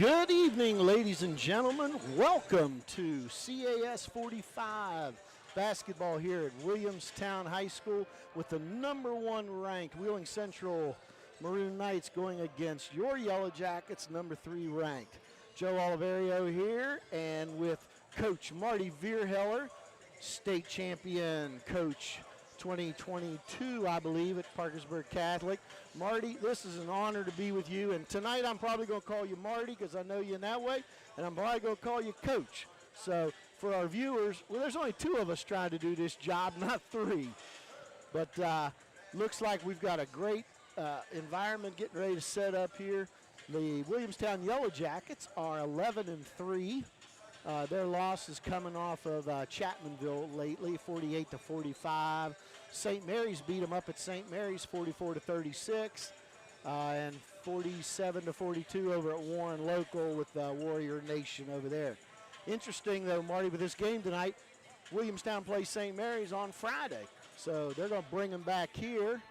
Good evening, ladies and gentlemen. Welcome to CAS 45 basketball here at Williamstown High School with the #1 ranked Wheeling Central Maroon Knights going against your Yellowjackets, #3 ranked. Joe Oliverio here, and with Coach Marty Vierheller, state champion coach 2022, I believe, at Parkersburg Catholic. Marty, this is an honor to be with you, and tonight I'm probably going to call you Marty because I know you in that way, and I'm probably going to call you Coach. So for our viewers, well, there's only 2 of us trying to do this job, not 3. But looks like we've got a great environment getting ready to set up here. The Williamstown Yellowjackets are 11-3. Their loss is coming off of Chapmanville lately, 48-45. St. Mary's beat them up at St. Mary's, 44-36, and 47-42 over at Warren Local with Warrior Nation over there. Interesting, though, Marty, with this game tonight, Williamstown plays St. Mary's on Friday, so they're going to bring them back here.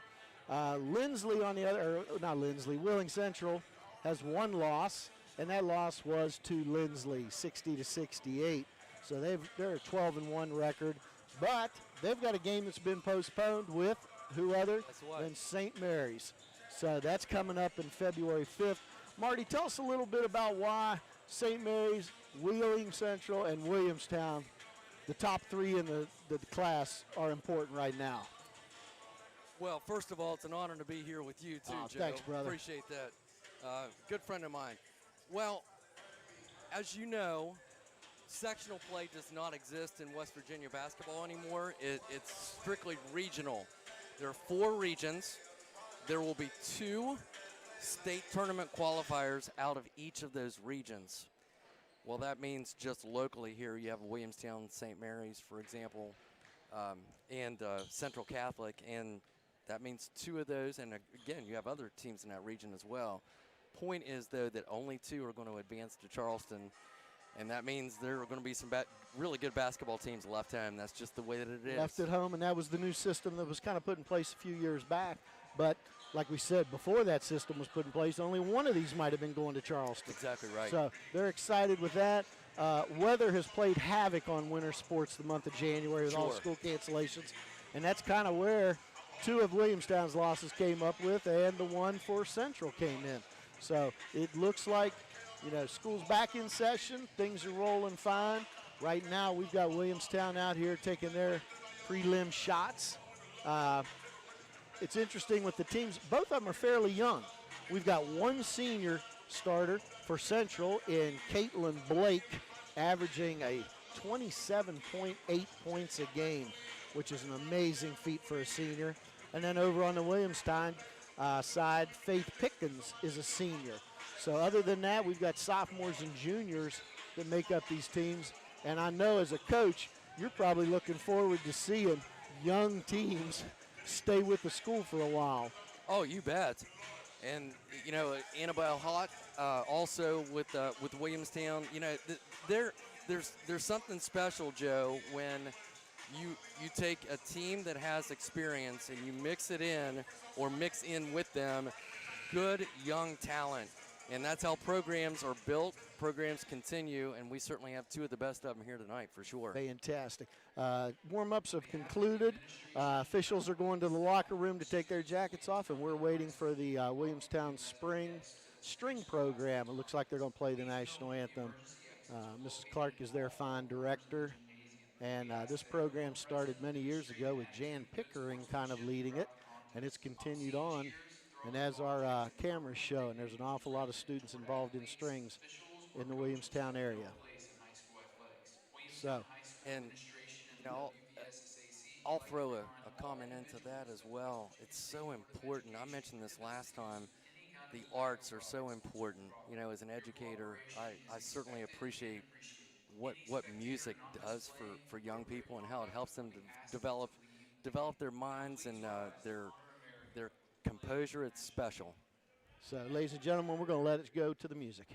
Lindsley on the other, or not Lindsley, Wheeling Central has 1 loss. And that loss was to Lindsley, 60-68. So they're a 12-1 record, but they've got a game that's been postponed with who other than St. Mary's. So that's coming up in February 5th. Marty, tell us a little bit about why St. Mary's, Wheeling Central, and Williamstown, the top 3 in the class, are important right now. Well, first of all, it's an honor to be here with you too, Joe. Thanks, brother. Appreciate that. Good friend of mine. Well, as you know, sectional play does not exist in West Virginia basketball anymore. It's strictly regional. There are 4 regions. There will be 2 state tournament qualifiers out of each of those regions. Well, that means just locally here you have Williamstown, St. Mary's, for example, and Central Catholic, and that means 2 of those. And again, you have other teams in that region as well. Point is, though, that only 2 are going to advance to Charleston, and that means there are going to be some really good basketball teams left home. That's just the way that it is. Left at home, and that was the new system that was kind of put in place a few years back. But like we said, before that system was put in place, only 1 of these might have been going to Charleston. Exactly right. So they're excited with that. Weather has played havoc on winter sports the month of January with all the school cancellations, and that's kind of where 2 of Williamstown's losses came up with, and the one for Central came in. So it looks like, school's back in session. Things are rolling fine. Right now, we've got Williamstown out here taking their prelim shots. It's interesting with the teams. Both of them are fairly young. We've got 1 senior starter for Central in Caitlin Blake, averaging a 27.8 points a game, which is an amazing feat for a senior. And then over on the Williamstown side, Faith Pickens is a senior. So other than that, we've got sophomores and juniors that make up these teams. And I know as a coach, you're probably looking forward to seeing young teams stay with the school for a while. Oh, you bet. And, Annabelle Hott also with Williamstown. There's something special, Joe, when you take a team that has experience and you mix it in or mix in with them good young talent. And that's how programs are built. Programs continue, and we certainly have 2 of the best of them here tonight for sure. Fantastic. Warm-ups have concluded. Officials are going to the locker room to take their jackets off, and we're waiting for the Williamstown Spring String program. It looks like they're going to play the national anthem. Mrs. Clark is their fine director. And this program started many years ago with Jan Pickering kind of leading it, and it's continued on. And as our cameras show, and there's an awful lot of students involved in strings in the Williamstown area. So, and I'll throw a comment into that as well. It's so important. I mentioned this last time. The arts are so important. As an educator, I certainly appreciate what music does for young people and how it helps them to develop their minds and their composure. It's special. So, ladies and gentlemen, we're going to let it go to the music.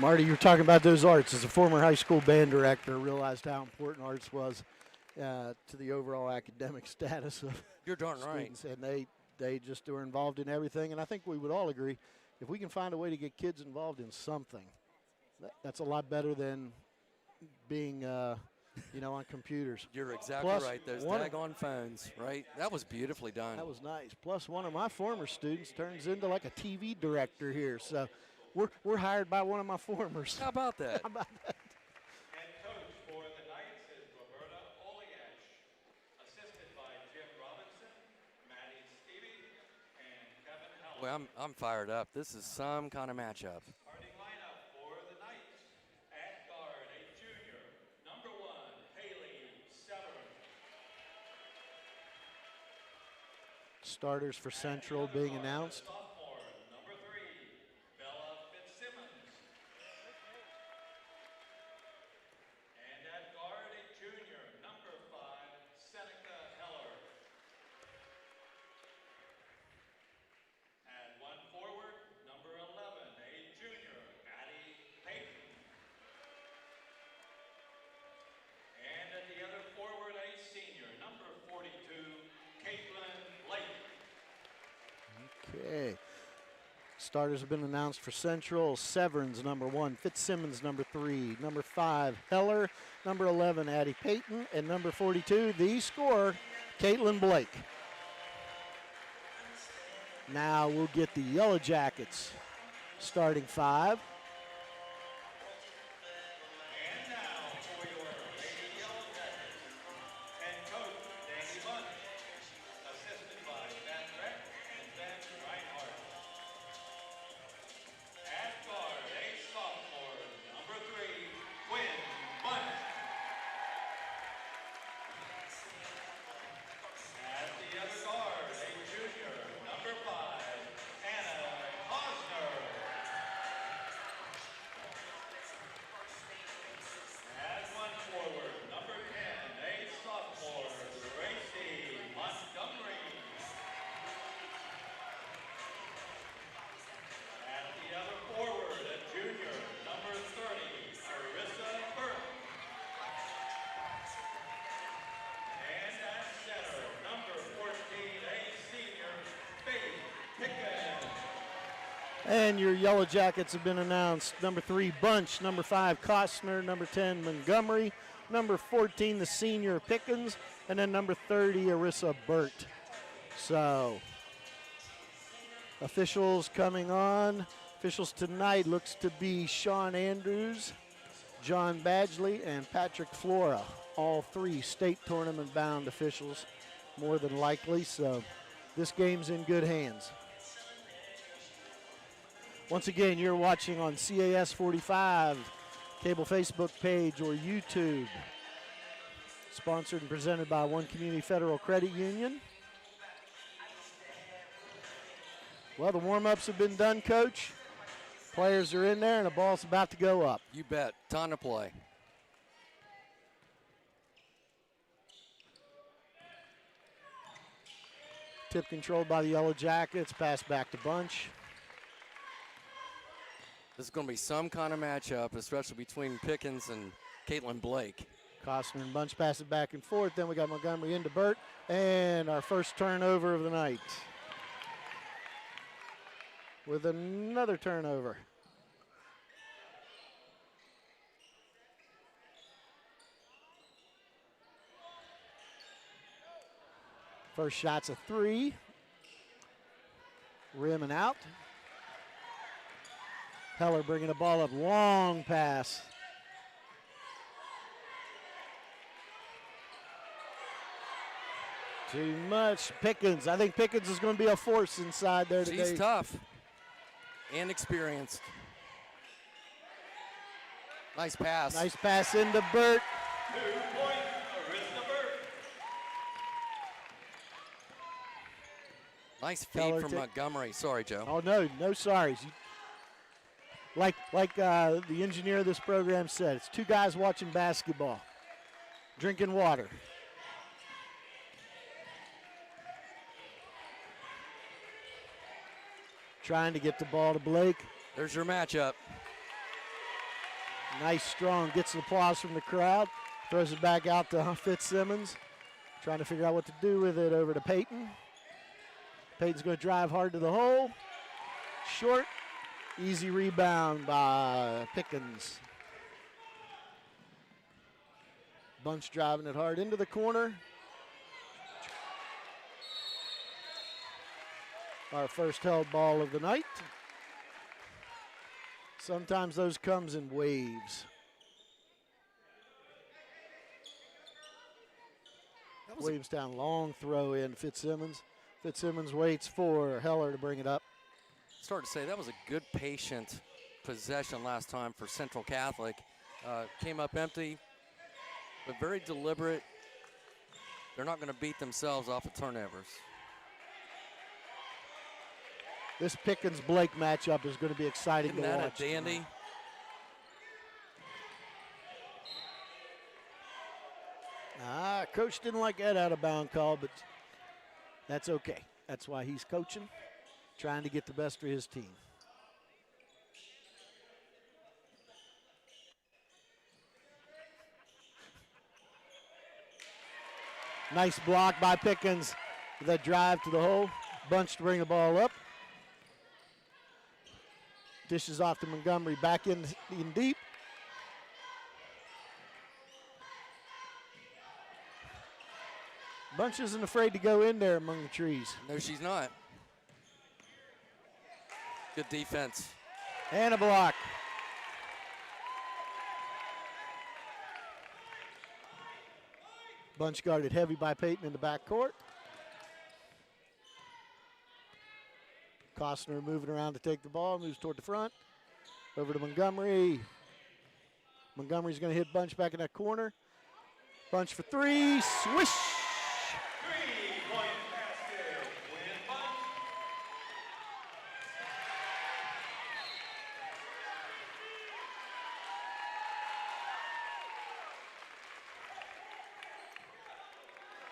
Marty, you were talking about those arts. As a former high school band director, I realized how important arts was to the overall academic status of You're darn right. students. And they just were involved in everything. And I think we would all agree, if we can find a way to get kids involved in something, that's a lot better than being, on computers. You're exactly Plus, right. Those daggone phones, right? That was beautifully done. That was nice. Plus, one of my former students turns into like a TV director here. So we're hired by one of my formers. How about that? How about that? Head coach for the Knights is Roberta Oliash, assisted by Jim Robinson, Maddie Stevie, and Kevin Heller. Well, I'm fired up. This is some kind of matchup. Starting lineup for the Knights. At guard, a junior, number 1, Haley Severn. Starters for Central being announced. Sophomore, number 3, Bella Fitzsimmons. And at guard, a junior, number 5, Seneca Heller. At 1 forward, number 11, a junior, Addie Payton. And at the other forward, a senior, number 42, Caitlin Blake. Okay. Starters have been announced for Central. Severns, number 1. Fitzsimmons, number 3. Number 5, Heller. Number 11, Addie Payton. And number 42, the scorer, Caitlin Blake. Now we'll get the Yellowjackets starting 5. And now for your Lady Yellowjackets, head coach Danny Bunch, assisted by Ben Beck and Ben Reinhardt. At guard, a sophomore, number 3, Quinn Bunch. At the other guard, a junior, number 5, Anna Hosner. At 1 forward, number 10, a sophomore, Gracie Montgomery. At the other forward, a junior, number 30, Arissa Burke. And at center, number 14, a senior, Faith Pickens. And your Yellowjackets have been announced. Number 3, Bunch. Number 5, Costner. Number 10, Montgomery. Number 14, the senior, Pickens. And then number 30, Arissa Burt. So, officials coming on. Officials tonight looks to be Sean Andrews, John Badgley, and Patrick Flora. All 3 state tournament bound officials, more than likely. So, this game's in good hands. Once again, you're watching on CAS 45, cable Facebook page or YouTube. Sponsored and presented by One Community Federal Credit Union. Well, the warm-ups have been done, Coach. Players are in there, and the ball's about to go up. You bet. Time to play. Tip controlled by the Yellowjackets. Pass back to Bunch. This is going to be some kind of matchup, especially between Pickens and Caitlin Blake. Costner and Bunch pass it back and forth. Then we got Montgomery into Burt. And our first turnover of the night. With another turnover. First shot's a 3. Rim and out. Heller bringing the ball up. Long pass. Too much. Pickens. I think Pickens is going to be a force inside there today. She's tough and experienced. Nice pass. Nice pass into Burt. 2-point, Arissa Burke. Nice feed Keller from ta- Montgomery. Sorry, Joe. Oh, no sorries. Like the engineer of this program said, it's 2 guys watching basketball, drinking water. Trying to get the ball to Blake. There's your matchup. Nice, strong, gets the applause from the crowd. Throws it back out to Fitzsimmons. Trying to figure out what to do with it over to Peyton. Peyton's going to drive hard to the hole. Short, easy rebound by Pickens. Bunch driving it hard into the corner. Our first held ball of the night. Sometimes those comes in waves. Williamstown long throw in Fitzsimmons. Fitzsimmons waits for Heller to bring it up. Start to say that was a good patient possession last time for Central Catholic. Came up empty, but very deliberate. They're not going to beat themselves off of turnovers. This Pickens-Blake matchup is going to be exciting Isn't to that watch. a dandy? Coach didn't like that out-of-bound call, but that's okay. That's why he's coaching, trying to get the best for his team. Nice block by Pickens with that drive to the hole. Bunch to bring the ball up. Dishes off to Montgomery, back in deep. Bunch isn't afraid to go in there among the trees. No, she's not. Good defense. And a block. Bunch guarded heavy by Peyton in the backcourt. Costner moving around to take the ball, moves toward the front. Over to Montgomery. Montgomery's going to hit Bunch back in that corner. Bunch for three, swish. 3-point basket. Win Bunch.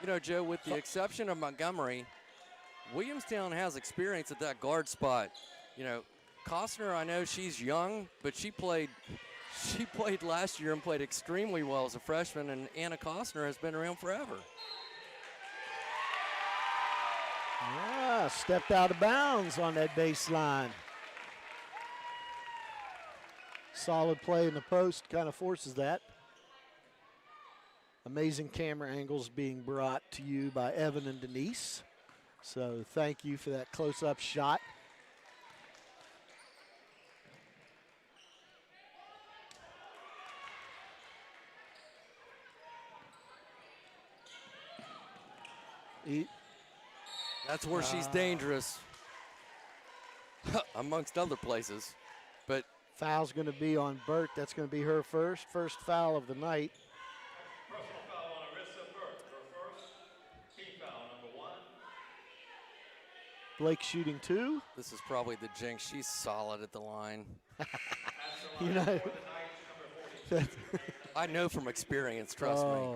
You know, Joe, with the exception of Montgomery, Williamstown has experience at that guard spot. You know, Costner, I know she's young, but she played last year and played extremely well as a freshman, and Anna Costner has been around forever. Stepped out of bounds on that baseline. Solid play in the post, kind of forces that. Amazing camera angles being brought to you by Evan and Denise. So thank you for that close-up shot. That's where she's dangerous, amongst other places. But foul's going to be on Burt. That's going to be her first foul of the night. Personal foul on Arissa Burke. Her first. Team foul number 1. Blake shooting 2. this is probably the jinx. She's solid at the line. You know. I know from experience, trust me.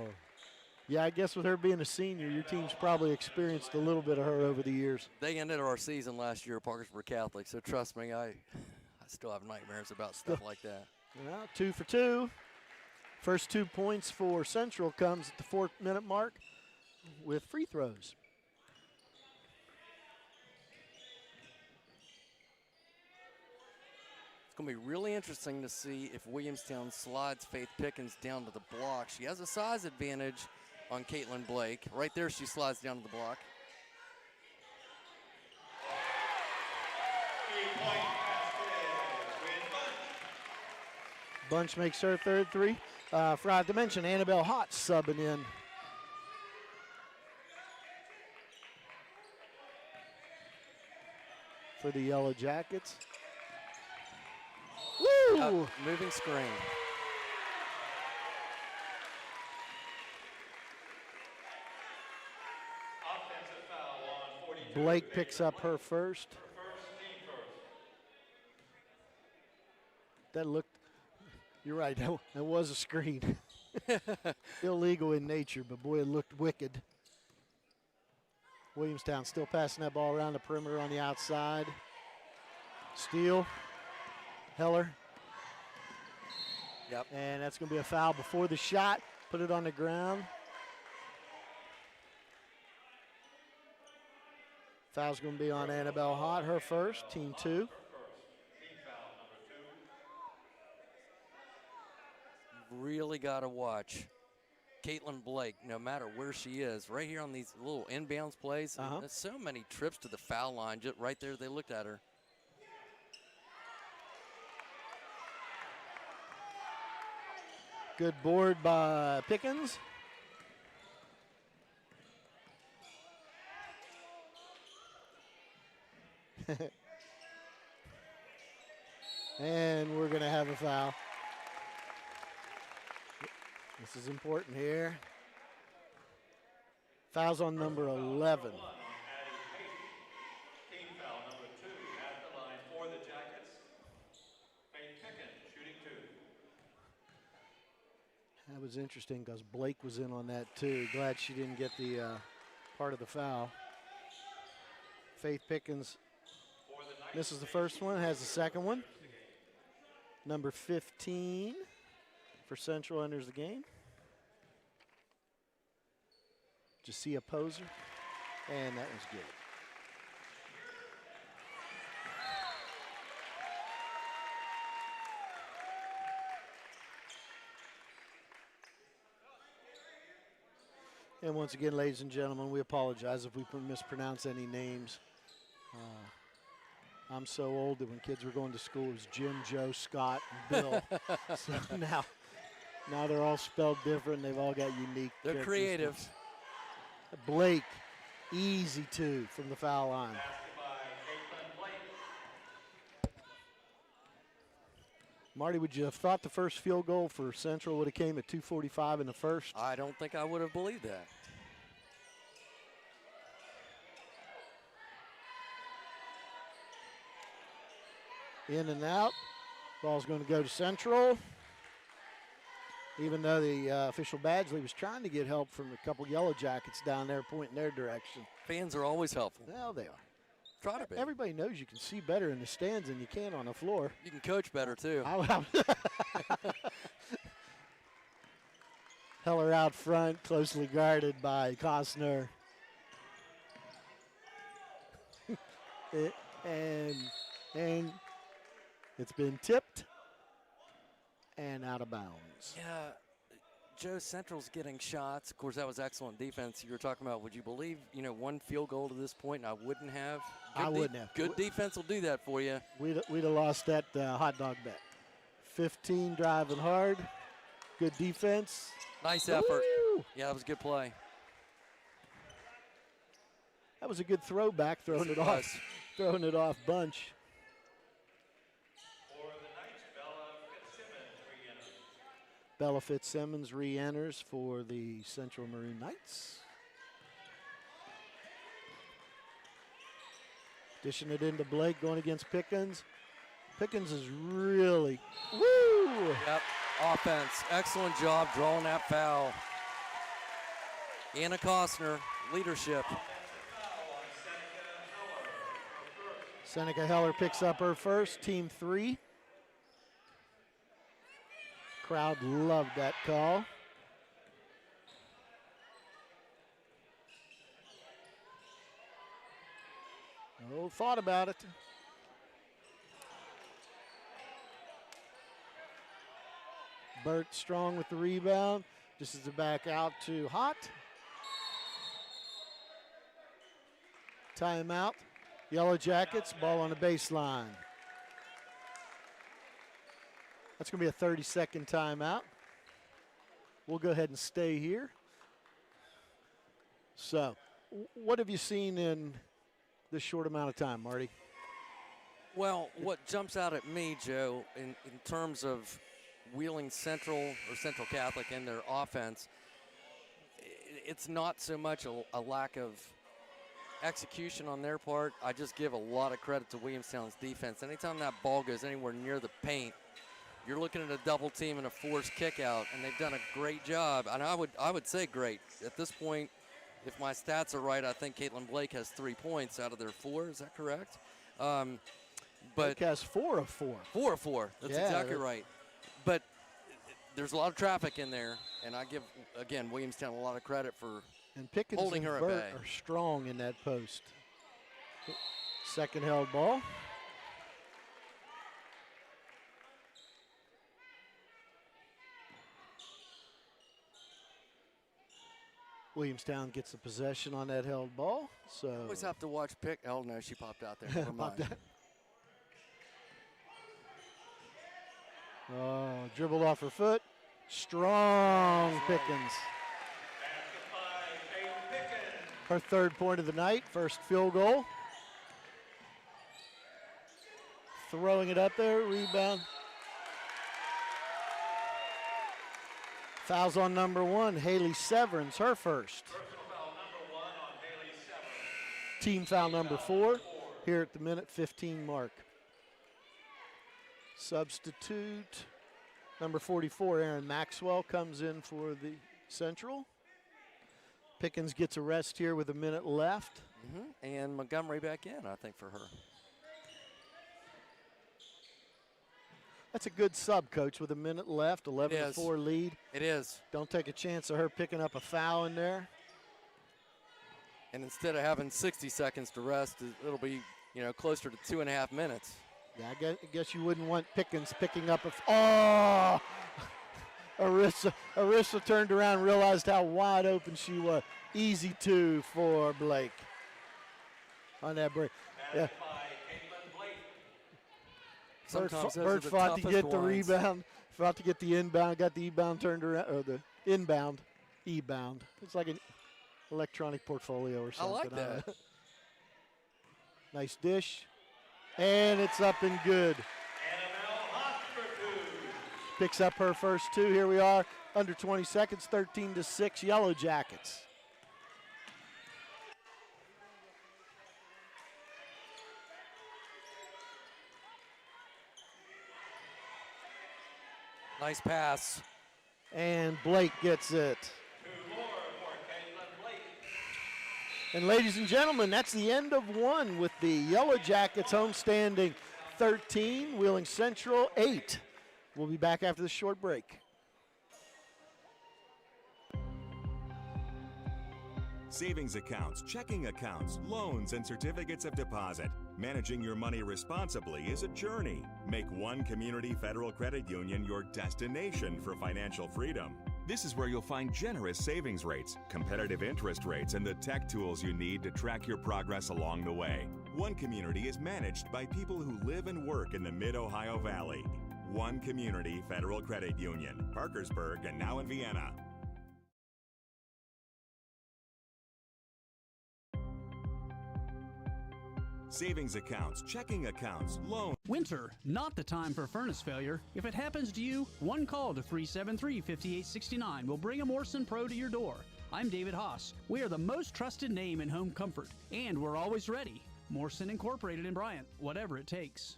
Yeah, I guess with her being a senior, your team's probably experienced a little bit of her over the years. They ended our season last year at Parkersburg Catholic, so trust me, I still have nightmares about stuff like that. Well, 2 for 2. First 2 points for Central comes at the 4-minute mark with free throws. It's going to be really interesting to see if Williamstown slides Faith Pickens down to the block. She has a size advantage on Caitlin Blake. Right there, she slides down to the block. 3-point basket. Win Bunch. Bunch makes her third 3. Forgot to mention Annabelle Hott subbing in. For the Yellowjackets. Woo! Moving screen. Offensive foul on 42. Blake picks up her first. Her first, team first. That looked, you're right, that was a screen. Illegal in nature, but boy, it looked wicked. Williamstown still passing that ball around the perimeter on the outside. Steele, Heller. Yep. And that's going to be a foul before the shot. Put it on the ground. Foul's going to be on Annabelle Hott, her first, team 2. Team foul number 2. Really got to watch Caitlin Blake, no matter where she is, right here on these little inbounds plays. There's so many trips to the foul line, just right there they looked at her. Good board by Pickens. And we're going to have a foul. This is important here. Foul's on number 11. Team foul number 2 at the line for the Jackets. Faith Pickens shooting 2. That was interesting because Blake was in on that too. Glad she didn't get the part of the foul. Faith Pickens misses the first one, has the second one. Number 15 for Central enters the game. Jasia Poser, and that was good. And once again, ladies and gentlemen, we apologize if we mispronounce any names. I'm so old that when kids were going to school, it was Jim, Joe, Scott, and Bill. So now they're all spelled different. They've all got unique. They're creative. Blake, easy 2 from the foul line. Marty, would you have thought the first field goal for Central would have came at 2:45 in the first? I don't think I would have believed that. In and out. Ball's going to go to Central. Even though the official Badgley was trying to get help from a couple Yellowjackets down there pointing their direction. Fans are always helpful. Well, they are. Try to be. Everybody knows you can see better in the stands than you can on the floor. You can coach better, too. Heller out front, closely guarded by Costner. and it's been tipped and out of bounds. Yeah, Joe, Central's getting shots. Of course, that was excellent defense. You were talking about, would you believe, one field goal to this point, and I wouldn't have. I wouldn't have. Good defense will do that for you. We'd have lost that hot dog bet. 15 driving hard. Good defense. Nice effort. Woo! Yeah, that was a good play. That was a good throwback, throwing it off bunch. For the Knights, re-enters. Bella Fitzsimmons re-enters for the Central Maroon Knights. Dishing it into Blake, going against Pickens. Pickens is really, woo! Yep, offense. Excellent job drawing that foul. Anna Costner, leadership. Seneca Heller picks up her first, team 3. Crowd loved that call. Oh, thought about it. Burt Strong with the rebound. Just as the back out to Hott. Timeout. Yellowjackets, ball on the baseline. That's going to be a 30-second timeout. We'll go ahead and stay here. So, what have you seen in this short amount of time, Marty? Well, what jumps out at me, Joe, in terms of Wheeling Central or Central Catholic and their offense, it's not so much a lack of execution on their part. I just give a lot of credit to Williamstown's defense. Anytime that ball goes anywhere near the paint, you're looking at a double team and a forced kick out, and they've done a great job. And I would say great. At this point, if my stats are right, I think Caitlin Blake has 3 points out of their 4. Is that correct? Blake has 4 of 4. 4 of 4. That's exactly right. But there's a lot of traffic in there, and I give, again, Williamstown a lot of credit for And Pickens holding and her at Burt bay. are strong in that post. Second held ball. Williamstown gets the possession on that held ball. So Always have to watch pick. Oh, no, she popped out there. Never Popped mind. out. Dribbled off her foot. Strong Pickens. Basket by Kate Pickens. Her third point of the night, first field goal. Throwing it up there, rebound. Fouls on number 1, Haley Severance, her first. Personal foul number 1 on Haley Severance. Team foul number 4 here at the minute 15 mark. Substitute number 44, Aaron Maxwell, comes in for the Central. Pickens gets a rest here with a minute left. And Montgomery back in, I think, for her. That's a good sub, Coach, with a minute left, 11-4 lead. It is. Don't take a chance of her picking up a foul in there. And instead of having 60 seconds to rest, it'll be, closer to 2.5 minutes. Yeah, I guess you wouldn't want Pickens picking up a Arissa turned around and realized how wide open she was. Easy 2 for Blake on that break. Yeah. Basket by Caitlin Blake. Sometimes those are Bird the fought to toughest get the ones. rebound, fought to get the inbound, got the inbound turned around, or the inbound, e-bound. It's like an electronic portfolio or I something. like that. Nice dish, and it's up and good. Annabelle Hot for 2. Picks up her first 2. Here we are, under 20 seconds, 13-6, Yellowjackets. Nice pass. And Blake gets it. 2 more for Caitlin Blake. And ladies and gentlemen, that's the end of 1 with the Yellowjackets homestanding 13, Wheeling Central 8. We'll be back after this short break. Savings accounts, checking accounts, loans, and certificates of deposit. Managing your money responsibly is a journey. Make One Community Federal Credit Union your destination for financial freedom. This is where you'll find generous savings rates, competitive interest rates, and the tech tools you need to track your progress along the way. One Community is managed by people who live and work in the Mid-Ohio Valley. One Community Federal Credit Union, Parkersburg, and now in Vienna. Savings accounts, checking accounts, loans. Winter, not the time for furnace failure. If it happens to you, one call to 373-5869 will bring a Morrison Pro to your door. I'm David Haas. We are the most trusted name in home comfort, and we're always ready. Morrison Incorporated in Bryant, whatever it takes.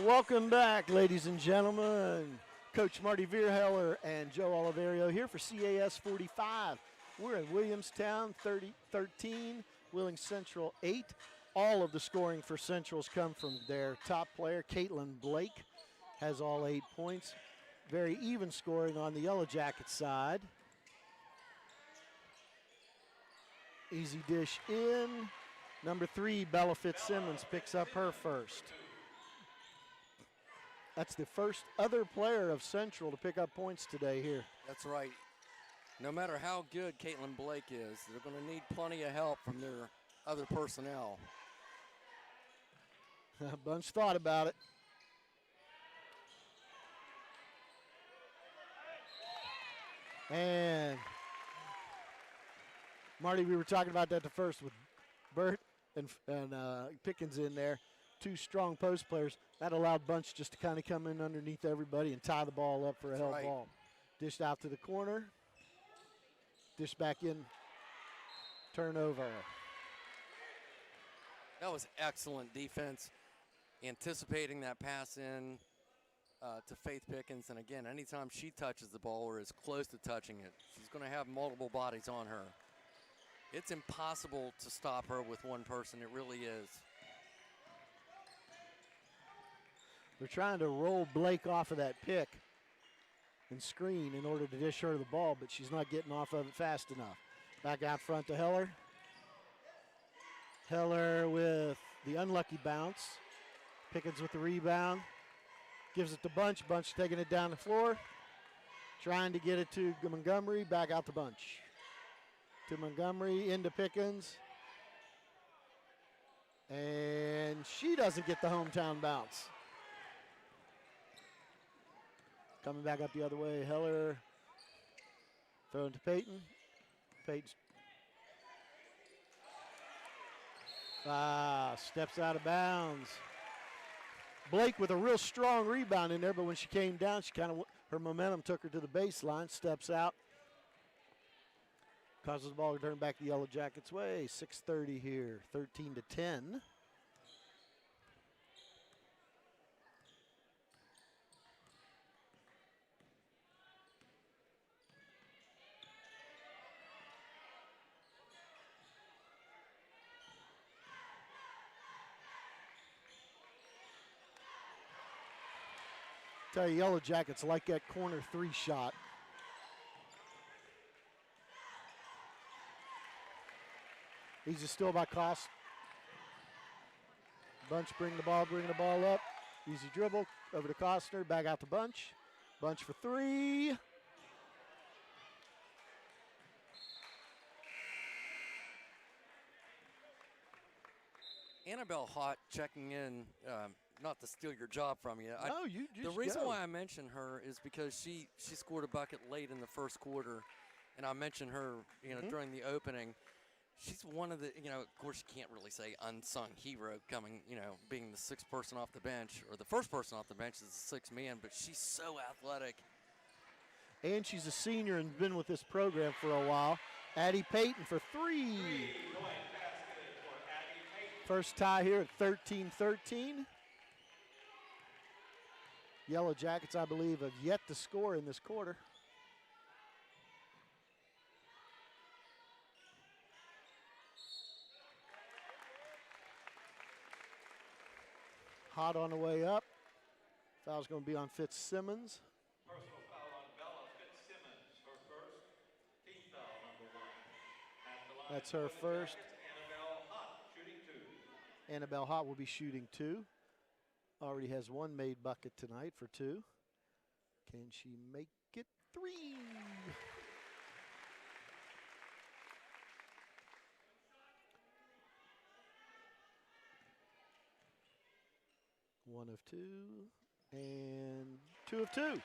Welcome back, ladies and gentlemen. Coach Marty Vierheller and Joe Oliverio here for CAS 45. We're in Williamstown, 13, Wheeling Central 8. All of the scoring for Centrals come from their top player, Caitlin Blake, has all 8 points. Very even scoring on the Yellowjacket side. Easy dish in. Number 3, Bella Fitzsimmons picks up her first. That's the first other player of Central to pick up points today here. That's right. No matter how good Caitlin Blake is, they're going to need plenty of help from their other personnel. Bunch thought about it. And Marty, we were talking about that the first with Burt and Pickens in there. 2 strong post players. That allowed Bunch just to kind of come in underneath everybody and tie the ball up for a held ball. Dished out to the corner. Dish back in. Turnover. That was excellent defense, anticipating that pass in, to Faith Pickens. And again, anytime she touches the ball or is close to touching it, she's going to have multiple bodies on her. It's impossible to stop her with one person. It really is. They're trying to roll Blake off of that pick and screen in order to dish her the ball, but she's not getting off of it fast enough. Back out front to Heller. Heller with the unlucky bounce. Pickens with the rebound. Gives it to Bunch. Bunch taking it down the floor. Trying to get it to Montgomery. Back out to Bunch. To Montgomery, into Pickens. And she doesn't get the hometown bounce. Coming back up the other way, Heller throwing to Peyton. Peyton steps out of bounds. Blake with a real strong rebound in there, but when she came down, she her momentum took her to the baseline, steps out. Causes the ball to turn back the Yellowjackets' way. 6:30 here, 13-10. Tell you, Yellowjackets like that corner three shot. Easy still by Koss. Bunch bring the ball up. Easy dribble over to Costner, back out to Bunch. Bunch for three. Annabelle Hott checking in, not to steal your job from you. No, you just The reason go. why I mention her is because she scored a bucket late in the first quarter, and I mentioned her, during the opening. She's one of the, of course you can't really say unsung hero coming, being the sixth person off the bench, or the first person off the bench is the sixth man, but she's so athletic. And she's a senior and been with this program for a while. Addie Payton for three. First tie here at 13-13. Yellowjackets, I believe, have yet to score in this quarter. Hot on the way up. Foul's going to be on Fitzsimmons. Personal foul on Bella Fitzsimmons, her first. Team foul number 1. At the line That's her for the first. Jackets, Annabelle Hott, shooting 2. Annabelle Hott will be shooting 2. Already has one made bucket tonight for 2. Can she make it 3? One of 2 and 2 of 2.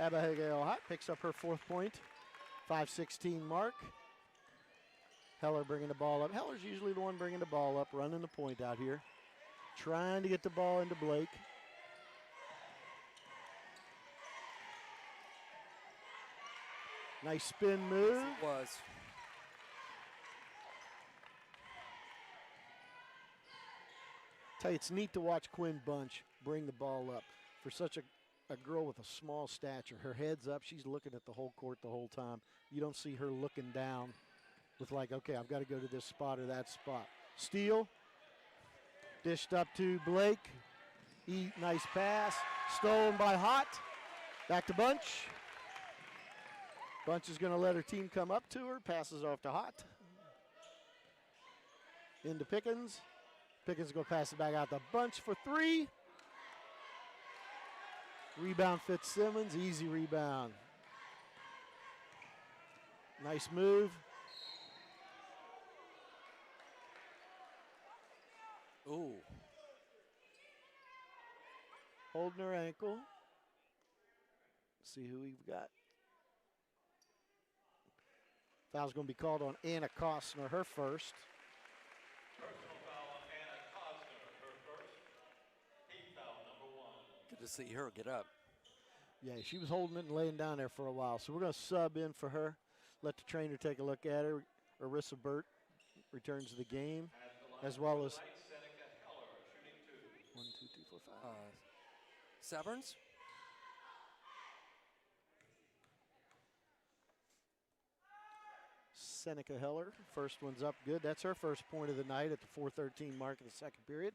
Abigail Hott picks up her 4th point. 5:16 mark. Heller bringing the ball up. Heller's usually the one bringing the ball up, running the point out here. Trying to get the ball into Blake. Nice spin move. It was. Tell you, it's neat to watch Quinn Bunch bring the ball up. For such a girl with a small stature, her head's up. She's looking at the whole court the whole time. You don't see her looking down with like, okay, I've got to go to this spot or that spot. Steal. Dished up to Blake. Nice pass. Stolen by Hott. Back to Bunch. Bunch is going to let her team come up to her. Passes off to Hott. Into Pickens. Pickens is going to pass it back out to Bunch for 3. Rebound Fitzsimmons. Easy rebound. Nice move. Ooh. Holding her ankle. See who we've got. Foul's going to be called on Anna Costner, her first. Personal foul on Anna Costner, her first. Team foul number 1. Good to see her get up. Yeah, she was holding it and laying down there for a while. So we're going to sub in for her. Let the trainer take a look at her. Arissa Burt returns to the game, as well as Seneca Heller, shooting 2. 1, 2, 3, 4, 5. Severns? Seneca Heller. First one's up good. That's her first point of the night at the 4:13 mark of the second period.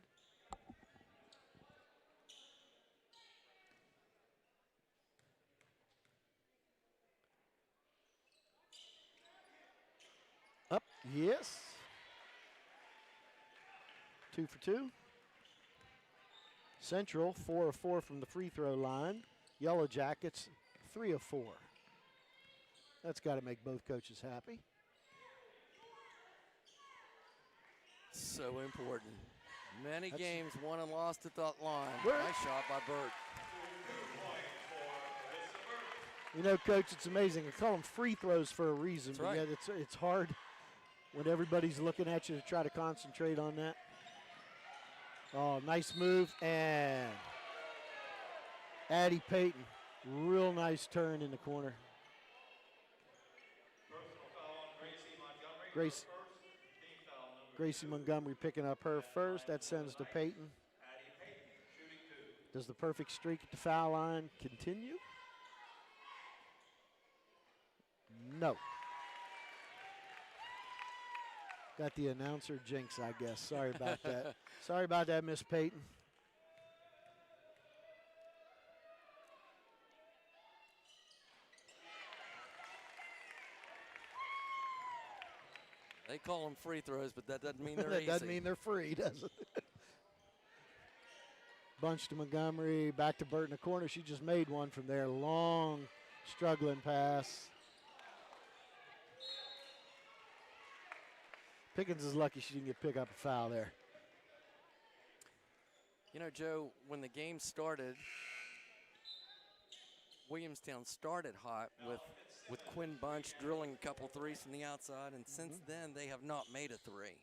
Up, yes. 2 for 2. Central, 4 of 4 from the free throw line. Yellowjackets, 3 of 4. That's got to make both coaches happy. So important. Many games won and lost at that line. Bert. Nice shot by Bert. You know, Coach, it's amazing. I call them free throws for a reason, That's but right. yet it's hard when everybody's looking at you to try to concentrate on that. Oh, nice move. And Addie Payton, real nice turn in the corner. Personal foul on Gracie Montgomery. Grace- First, team foul number Gracie Montgomery picking up her first. That sends to Payton. Addie Payton, shooting 2. Does the perfect streak at the foul line continue? No. Got the announcer jinx, I guess. Sorry about that. Sorry about that, Miss Payton. They call them free throws, but that doesn't mean they're That easy. doesn't mean they're free, does it? Bunch to Montgomery, back to Burt in the corner. She just made one from there. Long, struggling pass. Pickens is lucky she didn't pick up a foul there. You know, Joe, when the game started, Williamstown started hot with Quinn Bunch drilling a couple threes from the outside, and since then they have not made a three.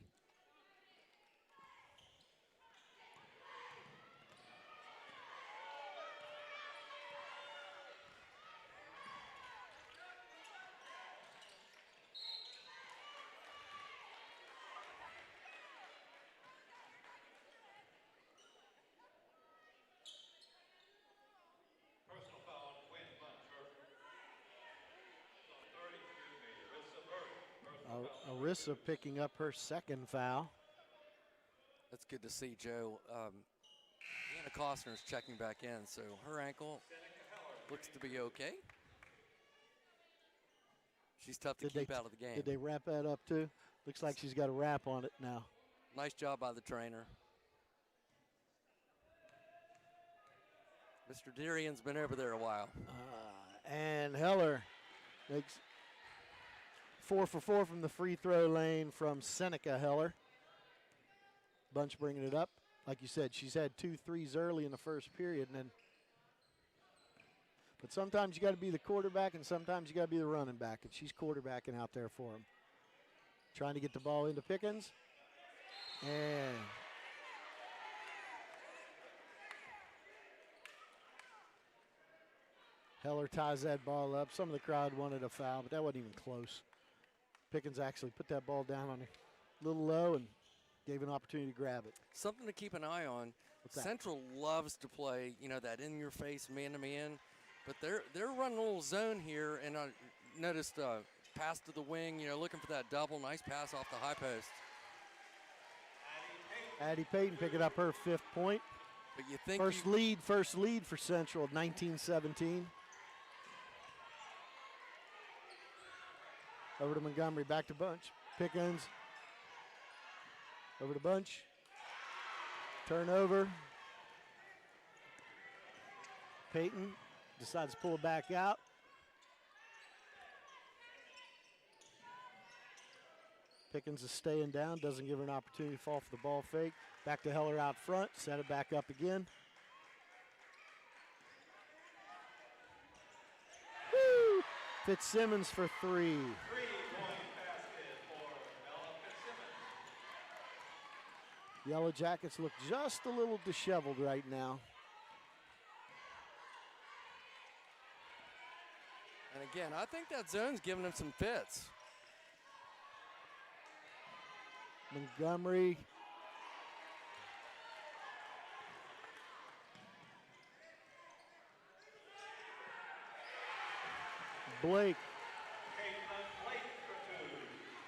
Personal foul on Quinn Bunch. On 30, Arissa Burt. Personal foul. Arissa picking up her second foul. That's good to see, Joe. Anna Costner's checking back in, so her ankle looks to be okay. She's tough to keep out of the game. Did they wrap that up too? Looks like she's got a wrap on it now. Nice job by the trainer. Mr. Darian's been over there a while. And Heller makes 4 for 4 from the free throw lane from Seneca Heller. Bunch bringing it up. Like you said, she's had 2 threes early in the first period, and then. But sometimes you got to be the quarterback, and sometimes you got to be the running back, and she's quarterbacking out there for him. Trying to get the ball into Pickens, and Heller ties that ball up. Some of the crowd wanted a foul, but that wasn't even close. Pickens actually put that ball down on a little low and gave an opportunity to grab it. Something to keep an eye on. What's that? Central loves to play, you know, that in-your-face man-to-man, but they're running a little zone here, and I noticed pass to the wing, you know, looking for that double. Nice pass off the high post. Addie Payton picking up her 5th point. But you think First lead for Central, 19-17. Over to Montgomery, back to Bunch. Pickens. Over to Bunch. Turnover. Payton decides to pull it back out. Pickens is staying down, doesn't give her an opportunity to fall for the ball fake. Back to Heller out front, set it back up again. Woo! Fitzsimmons for 3. 3-point basket for Bella Fitzsimmons. Yellowjackets look just a little disheveled right now. And again, I think that zone's giving them some fits. Montgomery. Blake. Caitlin Blake for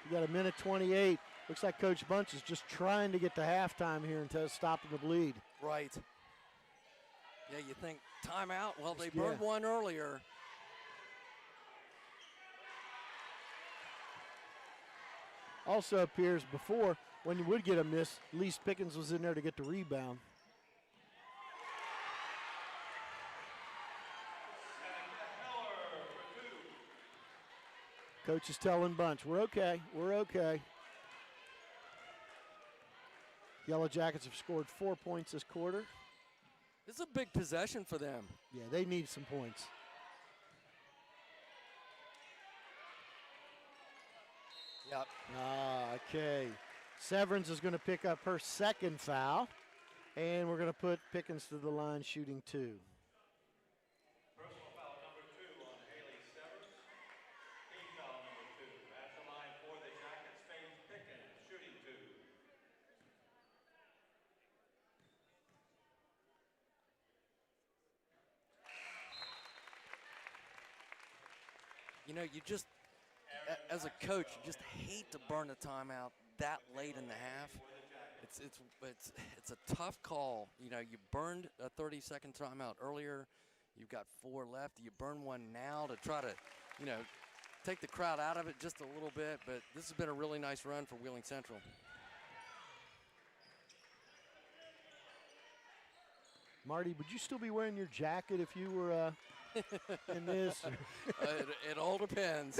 2. We got a minute 28. Looks like Coach Bunch is just trying to get to halftime here instead of stopping the bleed. Right. Yeah, you think timeout? Well, they Yeah. burned one earlier. Also appears before, when you would get a miss, Lee Pickens was in there to get the rebound. Coach is telling Bunch, we're okay, we're okay. Yellowjackets have scored 4 points this quarter. This is a big possession for them. Yeah, they need some points. Yep. Okay. Severance is going to pick up her second foul, and we're going to put Pickens to the line shooting 2. Personal foul number 2 on Haley Severance. Team foul number 2. At the line for the Jackets, Faith Pickens, shooting 2. You know, you just, as a coach, you just hate to burn a timeout that late in the half. It's a tough call. You know, you burned a 30-second timeout earlier. You've got 4 left. You burn one now to try to, you know, take the crowd out of it just a little bit. But this has been a really nice run for Wheeling Central. Marty, would you still be wearing your jacket if you were in this? It all depends.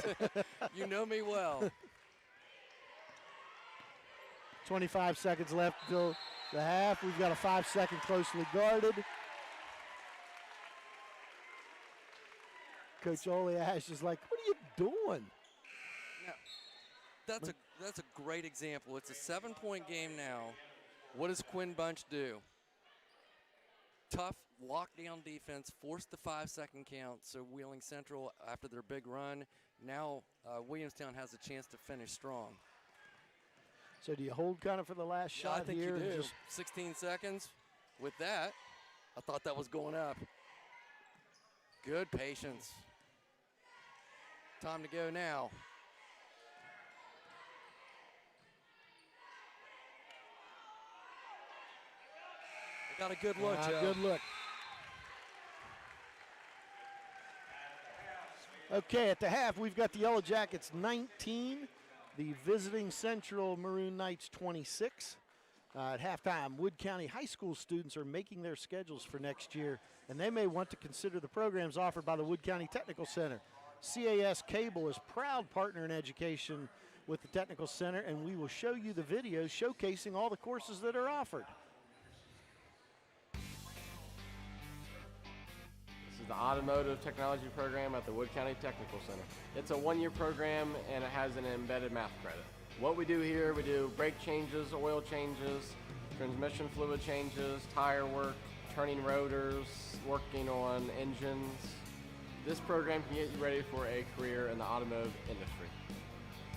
You know me well. 25 seconds left until the half. We've got a 5-second closely guarded. Coach Ole Ash is like, what are you doing? Now, that's a great example. It's a 7-point game now. What does Quinn Bunch do? Tough lockdown defense, forced the 5-second count. So Wheeling Central, after their big run, now Williamstown has a chance to finish strong. So do you hold kind of for the last shot I think here? you do. Just 16 seconds. With that, I thought that was going up. Good patience. Time to go now. They got a good look, Joe. good look. Okay, at the half, we've got the Yellowjackets 19, the visiting Central Maroon Knights 26. At halftime, Wood County High School students are making their schedules for next year, and they may want to consider the programs offered by the Wood County Technical Center. CAS Cable is proud partner in education with the Technical Center, and we will show you the videos showcasing all the courses that are offered. This is the Automotive Technology program at the Wood County Technical Center. It's a 1-year program and it has an embedded math credit. What we do here, we do brake changes, oil changes, transmission fluid changes, tire work, turning rotors, working on engines. This program can get you ready for a career in the automotive industry.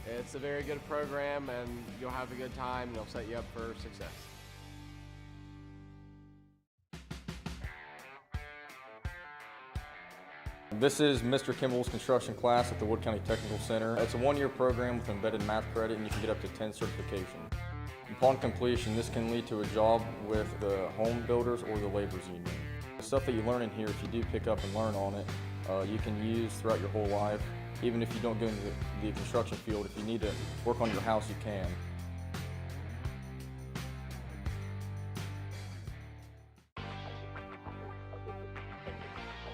It's a very good program and you'll have a good time and it'll set you up for success. This is Mr. Kimball's construction class at the Wood County Technical Center. It's a 1-year program with embedded math credit and you can get up to 10 certifications. Upon completion, this can lead to a job with the home builders or the laborers union. The stuff that you learn in here, if you do pick up and learn on it, you can use throughout your whole life. Even if you don't go into the construction field, if you need to work on your house, you can.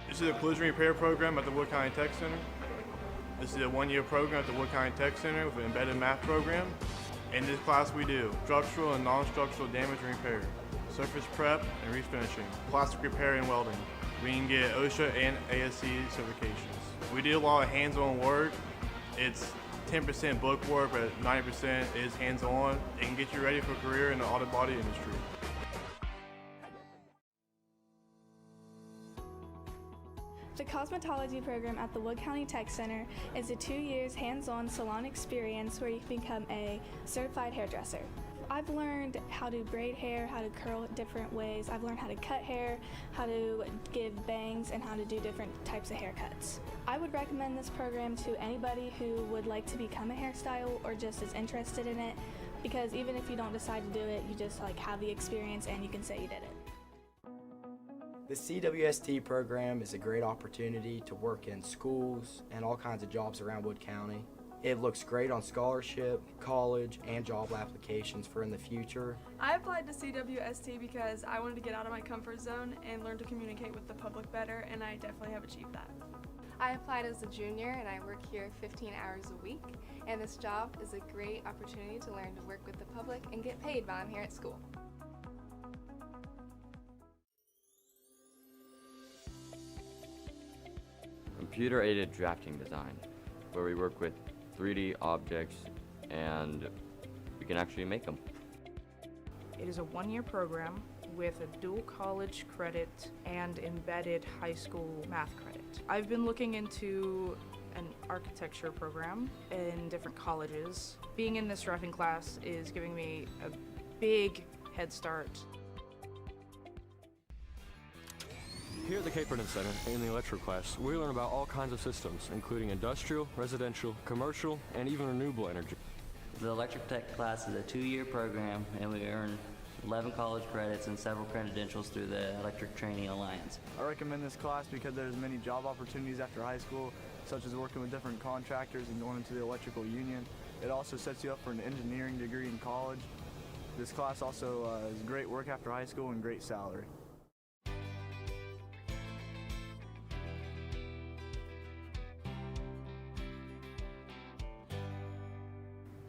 This is a collision repair program at the Wood County Tech Center. This is a 1-year program at the Wood County Tech Center with an embedded math program. In this class we do structural and non-structural damage and repair, surface prep and refinishing, plastic repair and welding. We can get OSHA and ASC certifications. We do a lot of hands-on work. It's 10% book work, but 90% is hands-on. It can get you ready for a career in the auto body industry. The cosmetology program at the Wood County Tech Center is a 2 years hands-on salon experience where you can become a certified hairdresser. I've learned how to braid hair, how to curl it different ways. I've learned how to cut hair, how to give bangs, and how to do different types of haircuts. I would recommend this program to anybody who would like to become a hairstyle or just is interested in it, because even if you don't decide to do it, you just have the experience and you can say you did it. The CWST program is a great opportunity to work in schools and all kinds of jobs around Wood County. It looks great on scholarship, college, and job applications for in the future. I applied to CWST because I wanted to get out of my comfort zone and learn to communicate with the public better, and I definitely have achieved that. I applied as a junior and I work here 15 hours a week, and this job is a great opportunity to learn to work with the public and get paid while I'm here at school. Computer-aided drafting design, where we work with 3D objects and we can actually make them. It is a one-year program with a dual college credit and embedded high school math credit. I've been looking into an architecture program in different colleges. Being in this drafting class is giving me a big head start. Here at the Caperton Center, in the electrical class, we learn about all kinds of systems, including industrial, residential, commercial, and even renewable energy. The electric tech class is a 2-year program, and we earn 11 college credits and several credentials through the Electric Training Alliance. I recommend this class because there's many job opportunities after high school, such as working with different contractors and going into the electrical union. It also sets you up for an engineering degree in college. This class also is great work after high school and great salary.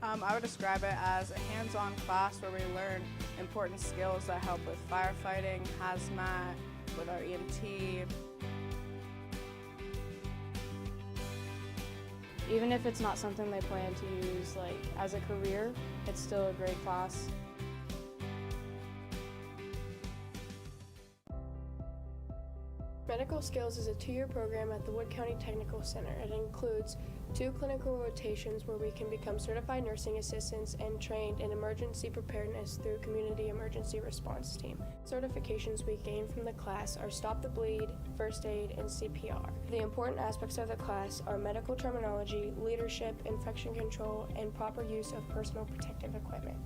I would describe it as a hands-on class where we learn important skills that help with firefighting, hazmat, with our EMT. Even if it's not something they plan to use as a career, it's still a great class. Medical Skills is a 2-year program at the Wood County Technical Center. It includes 2 clinical rotations where we can become certified nursing assistants and trained in emergency preparedness through Community Emergency Response Team. Certifications we gain from the class are Stop the Bleed, First Aid, and CPR. The important aspects of the class are medical terminology, leadership, infection control, and proper use of personal protective equipment.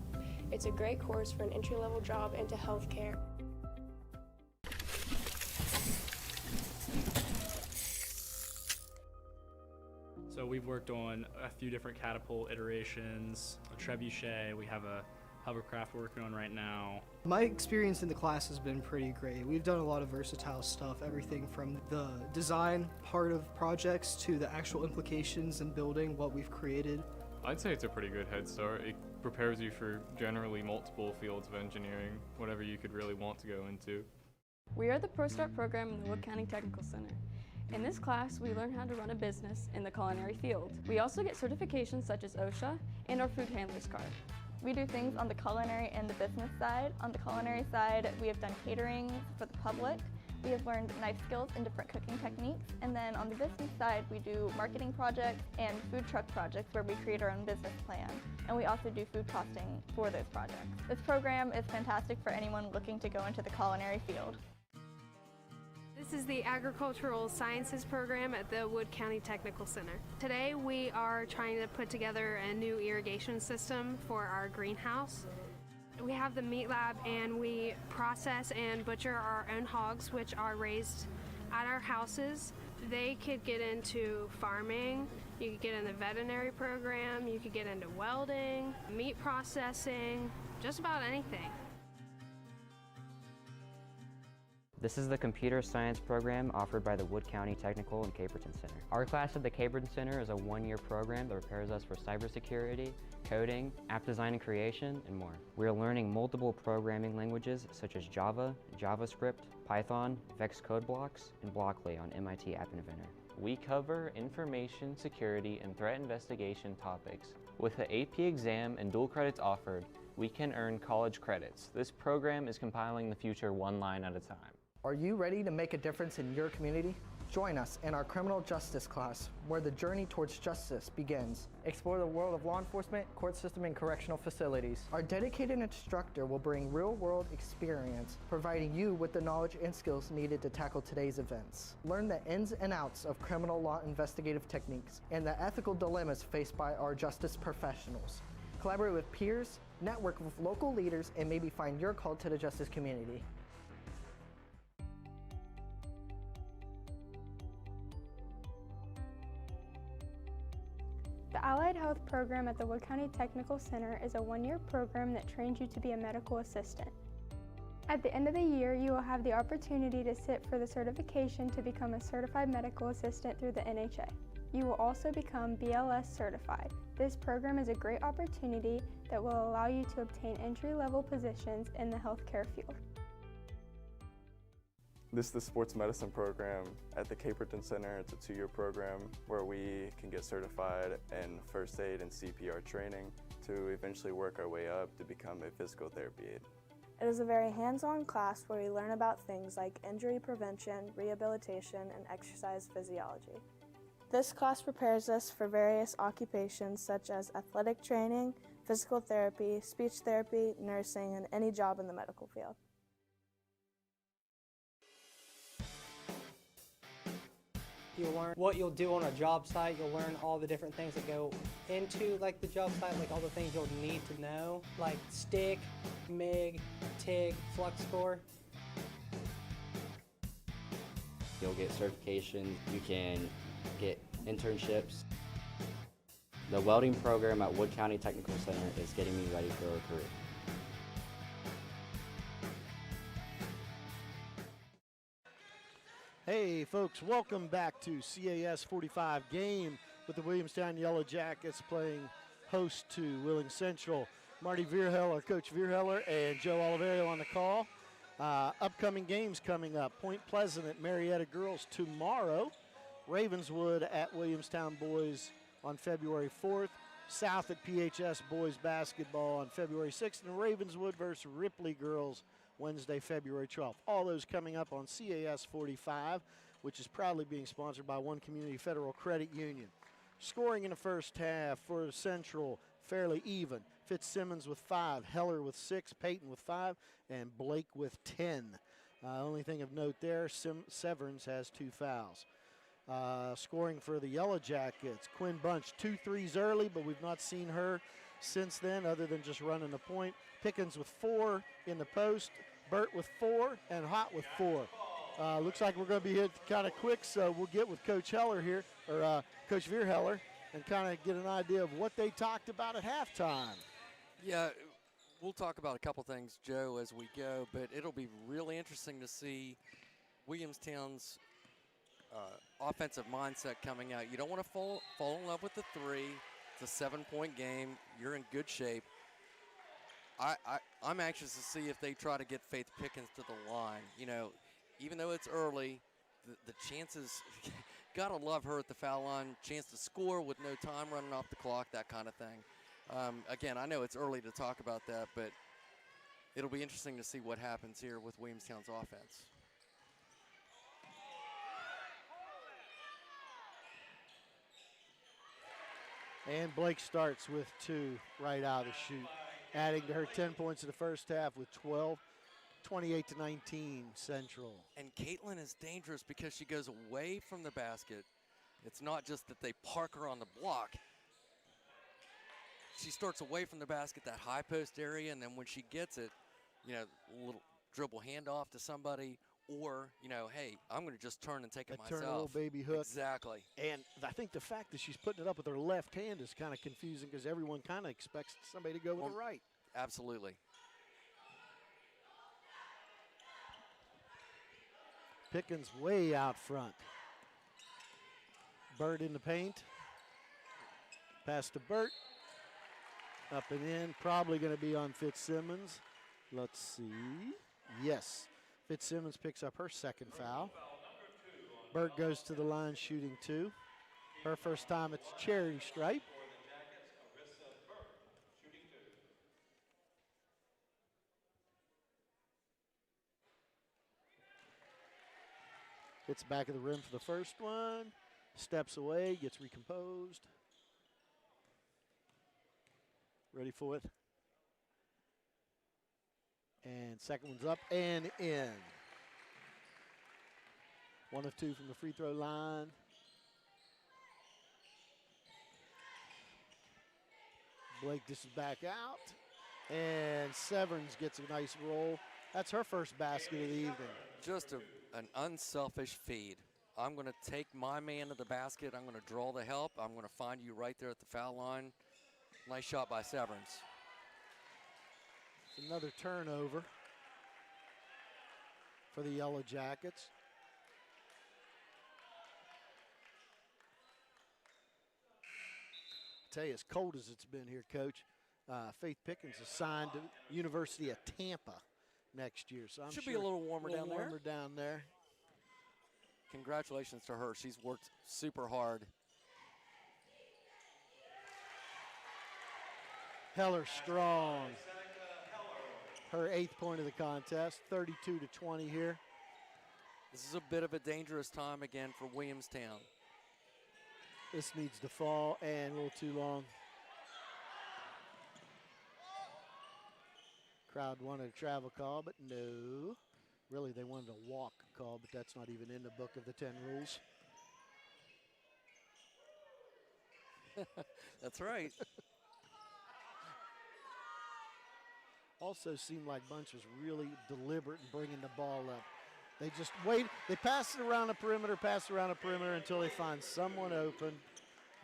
It's a great course for an entry-level job into healthcare. So we've worked on a few different catapult iterations, a trebuchet, we have a hovercraft working on right now. My experience in the class has been pretty great. We've done a lot of versatile stuff, everything from the design part of projects to the actual implications in building what we've created. I'd say it's a pretty good head start. It prepares you for generally multiple fields of engineering, whatever you could really want to go into. We are the Pro Start program in the Wood County Technical Center. In this class, we learn how to run a business in the culinary field. We also get certifications such as OSHA and our food handler's card. We do things on the culinary and the business side. On the culinary side, we have done catering for the public. We have learned knife skills and different cooking techniques. And then on the business side, we do marketing projects and food truck projects where we create our own business plan. And we also do food costing for those projects. This program is fantastic for anyone looking to go into the culinary field. This is the Agricultural Sciences program at the Wood County Technical Center. Today we are trying to put together a new irrigation system for our greenhouse. We have the meat lab and we process and butcher our own hogs, which are raised at our houses. They could get into farming, you could get in the veterinary program, you could get into welding, meat processing, just about anything. This is the Computer Science program offered by the Wood County Technical and Caperton Center. Our class at the Caperton Center is a 1-year program that prepares us for cybersecurity, coding, app design and creation, and more. We are learning multiple programming languages such as Java, JavaScript, Python, VEX code blocks, and Blockly on MIT App Inventor. We cover information security and threat investigation topics. With the AP exam and dual credits offered, we can earn college credits. This program is compiling the future one line at a time. Are you ready to make a difference in your community? Join us in our criminal justice class, where the journey towards justice begins. Explore the world of law enforcement, court system, and correctional facilities. Our dedicated instructor will bring real-world experience, providing you with the knowledge and skills needed to tackle today's events. Learn the ins and outs of criminal law investigative techniques and the ethical dilemmas faced by our justice professionals. Collaborate with peers, network with local leaders, and maybe find your call to the justice community. The Allied Health program at the Wood County Technical Center is a one-year program that trains you to be a medical assistant. At the end of the year, you will have the opportunity to sit for the certification to become a certified medical assistant through the NHA. You will also become BLS certified. This program is a great opportunity that will allow you to obtain entry-level positions in the healthcare field. This is the sports medicine program at the Caperton Center. It's a 2-year program where we can get certified in first aid and CPR training to eventually work our way up to become a physical therapy aide. It is a very hands-on class where we learn about things like injury prevention, rehabilitation, and exercise physiology. This class prepares us for various occupations such as athletic training, physical therapy, speech therapy, nursing, and any job in the medical field. You'll learn what you'll do on a job site. You'll learn all the different things that go into like the job site, like all the things you'll need to know, like stick, MIG, TIG, flux core. You'll get certifications, you can get internships. The welding program at Wood County Technical Center is getting me ready for a career. Hey folks, welcome back to CAS 45 game with the Williamstown Yellowjackets playing host to Willing Central. Marty Vierheller, Coach Vierheller, and Joe Oliverio on the call. Upcoming games coming up. Point Pleasant at Marietta Girls tomorrow. Ravenswood at Williamstown Boys on February 4th. South at PHS Boys Basketball on February 6th. And Ravenswood versus Ripley Girls Wednesday, February 12th. All those coming up on CAS 45, which is proudly being sponsored by One Community Federal Credit Union. Scoring in the first half for Central, fairly even. Fitzsimmons with 5, Heller with 6, Peyton with 5, and Blake with 10. Only thing of note there, Severns has 2 fouls. Scoring for the Yellowjackets, Quinn Bunch, 2 threes early, but we've not seen her since then other than just running the point. Pickens with 4 in the post, Burt with 4, and Hott with 4. Looks like we're going to be hit kind of quick, so we'll get with Coach Heller here, or Coach Vierheller, and kind of get an idea of what they talked about at halftime. Yeah, we'll talk about a couple things, Joe, as we go, but it'll be really interesting to see Williamstown's offensive mindset coming out. You don't want to fall in love with the 3. It's a 7-point game. You're in good shape. I'm anxious to see if they try to get Faith Pickens to the line. You know, even though it's early, the chances, gotta love her at the foul line, chance to score with no time running off the clock, that kind of thing. Again, I know it's early to talk about that, but it'll be interesting to see what happens here with Williamstown's offense. And Blake starts with 2 right out of the chute, adding to her 10 points in the first half with 12, 28-19 Central. And Caitlin is dangerous because she goes away from the basket. It's not just that they park her on the block. She starts away from the basket, that high post area, and then when she gets it, you know, a little dribble handoff to somebody, or, you know, hey, I'm going to just turn and take it myself. Turn a little baby hook. Exactly. And I think the fact that she's putting it up with her left hand is kind of confusing because everyone kind of expects somebody to go with the right. Absolutely. Pickens way out front. Burt in the paint. Pass to Burt. Up and in. Probably going to be on Fitzsimmons. Let's see. Yes. Fitzsimmons picks up her second foul. Burt goes to the line shooting 2. Her first time at the charity stripe. Hits the back of the rim for the first one. Steps away, gets recomposed. Ready for it. And second one's up and in. 1 of 2 from the free throw line. Blake dishes back out. And Severns gets a nice roll. That's her first basket of the evening. Just an unselfish feed. I'm going to take my man to the basket. I'm going to draw the help. I'm going to find you right there at the foul line. Nice shot by Severns. Another turnover for the Yellowjackets. Tell you, as cold as it's been here, Coach, Faith Pickens is signed to University of Tampa next year. So I'm Should sure be a little warmer down there. Warmer down there. Congratulations to her. She's worked super hard. Heller strong. Her 8th point of the contest, 32-20 here. This is a bit of a dangerous time again for Williamstown. This needs to fall, and a little too long. Crowd wanted a travel call, but no. Really, they wanted a walk call, but that's not even in the book of the 10 rules. That's right. Also seemed like Bunch was really deliberate in bringing the ball up. They just wait. They pass it around the perimeter, until they find someone open.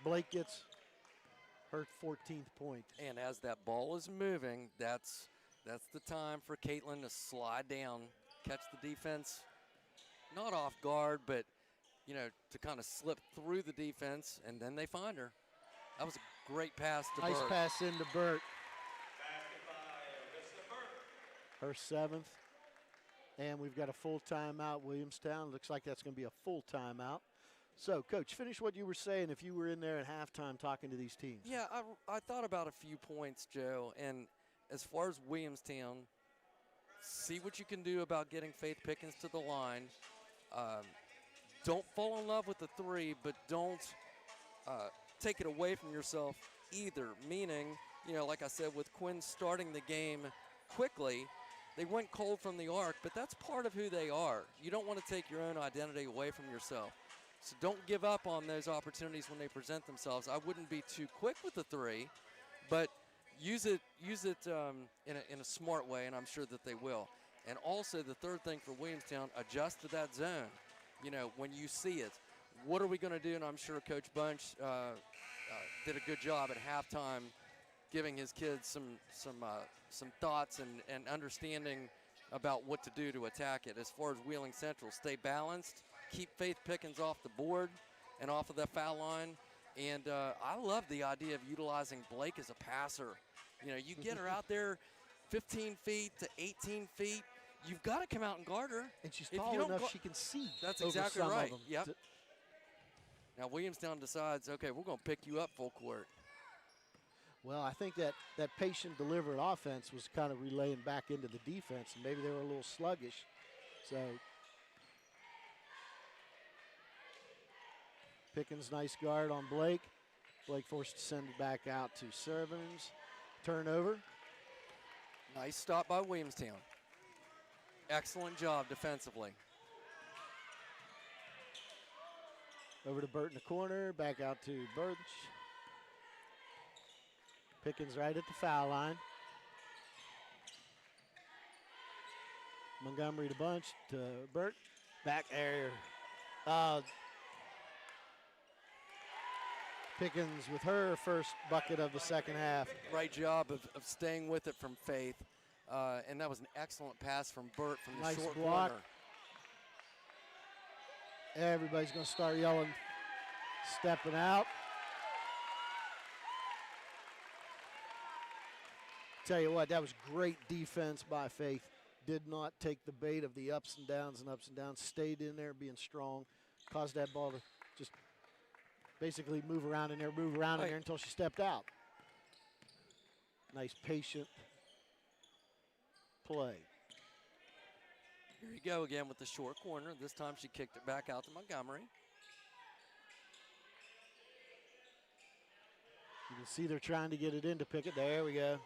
Blake gets her 14th point. And as that ball is moving, that's the time for Caitlin to slide down, catch the defense, not off guard, but to kind of slip through the defense, and then they find her. That was a great pass to Burt. Nice pass into Burt. Her 7th. And we've got a full timeout, Williamstown. Looks like that's going to be a full timeout. So, Coach, finish what you were saying if you were in there at halftime talking to these teams. Yeah, I thought about a few points, Joe. And as far as Williamstown, see what you can do about getting Faith Pickens to the line. Don't fall in love with the 3, but don't take it away from yourself either. Meaning, like I said, with Quinn starting the game quickly, they went cold from the arc, but that's part of who they are. You don't want to take your own identity away from yourself. So don't give up on those opportunities when they present themselves. I wouldn't be too quick with the 3, but use it in a smart way, and I'm sure that they will. And also the third thing for Williamstown, adjust to that zone. When you see it, what are we going to do? And I'm sure Coach Bunch did a good job at halftime, giving his kids some thoughts and understanding about what to do to attack it. As far as Wheeling Central, stay balanced, keep Faith Pickens off the board and off of that foul line. And I love the idea of utilizing Blake as a passer. You get her out there 15 feet to 18 feet. You've got to come out and guard her. And she's tall enough she can see. That's over exactly some right. Of them. Yep. Now Williamstown decides, okay, we're going to pick you up full court. Well, I think that patient, deliberate offense was kind of relaying back into the defense, and maybe they were a little sluggish. So Pickens, nice guard on Blake. Blake forced to send it back out to Severns. Turnover. Nice stop by Williamstown. Excellent job defensively. Over to Burt in the corner, back out to Birch. Pickens right at the foul line. Montgomery to Bunch to Burt. Back there. Pickens with her first bucket of the second half. Great job of staying with it from Faith. And that was an excellent pass from Burt from the nice short block. corner. Everybody's going to start yelling, stepping out. Tell you what, that was great defense by Faith. Did not take the bait of the ups and downs. Stayed in there being strong. Caused that ball to just basically move around in there until she stepped out. Nice patient play. Here you go again with the short corner. This time she kicked it back out to Montgomery. You can see they're trying to get it into Pickett. There we go.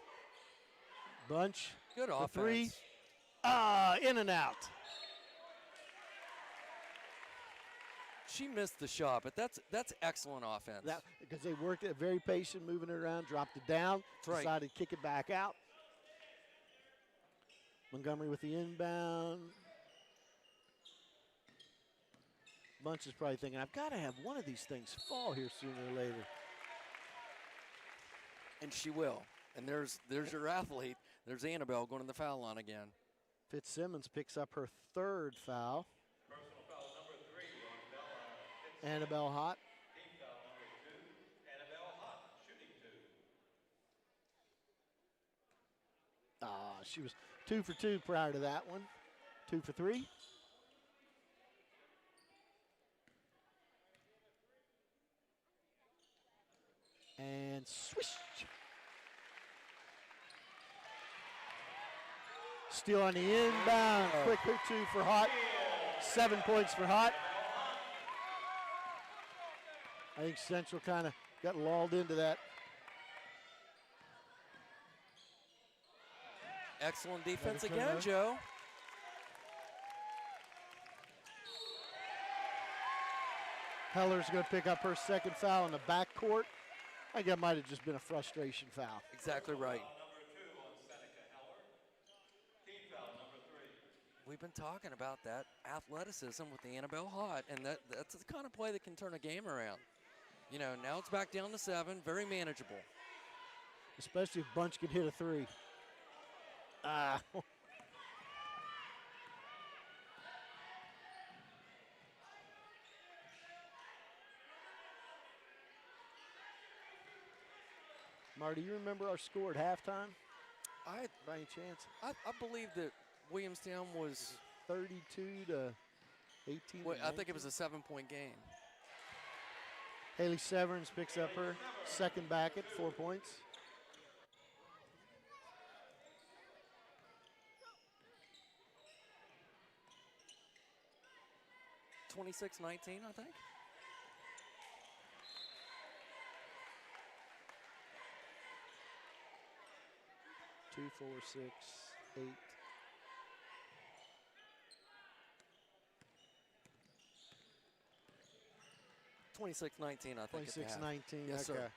Bunch. Good for offense. 3. In and out. She missed the shot, but that's excellent offense. Because they worked it very patient, moving it around, dropped it down, right. decided to kick it back out. Montgomery with the inbound. Bunch is probably thinking, I've got to have one of these things fall here sooner or later. And she will. And there's your athlete. There's Annabelle going to the foul line again. Fitzsimmons picks up her 3rd foul. Personal foul number 3 on Annabelle Hott. Team foul number 2, Annabelle Hott, shooting 2. She was 2 for 2 prior to that one. 2 for 3. And swish. Steal on the inbound. Quick hook 2 for Hott. 7 points for Hott. I think Central kind of got lulled into that. Excellent defense again, Joe. Heller's going to pick up her 2nd foul in the backcourt. I think that might have just been a frustration foul. Exactly right. Number 2 on Seneca Heller. Team foul number 3. We've been talking about that athleticism with the Annabelle Hott, and that's the kind of play that can turn a game around. You know, now it's back down to 7, very manageable. Especially if Bunch can hit a 3. Marty, you remember our score at halftime? By any chance? I believe that Williamstown was 32 to 18. Well, I think it was a 7-point game. Haley Severns picks up her 2nd back at 4 points. $26-19, I think. Two, 4, 6, 8. $26-19, I think. 26-19. Yes, okay. sir.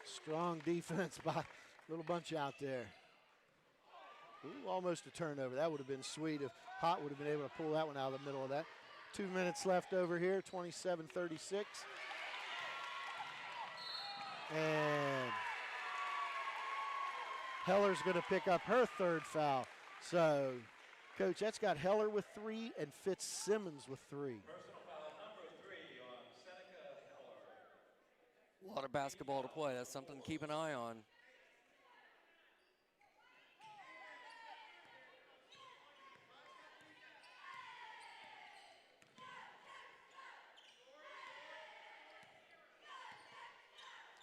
Strong defense by Little Bunch out there. Ooh, almost a turnover. That would have been sweet if Hott would have been able to pull that one out of the middle of that. 2 minutes left over here, 27-36. And Heller's going to pick up her 3rd foul. So, Coach, that's got Heller with 3 and Fitzsimmons with 3. Personal foul number 3 on Seneca Heller. A lot of basketball to play. That's something to keep an eye on.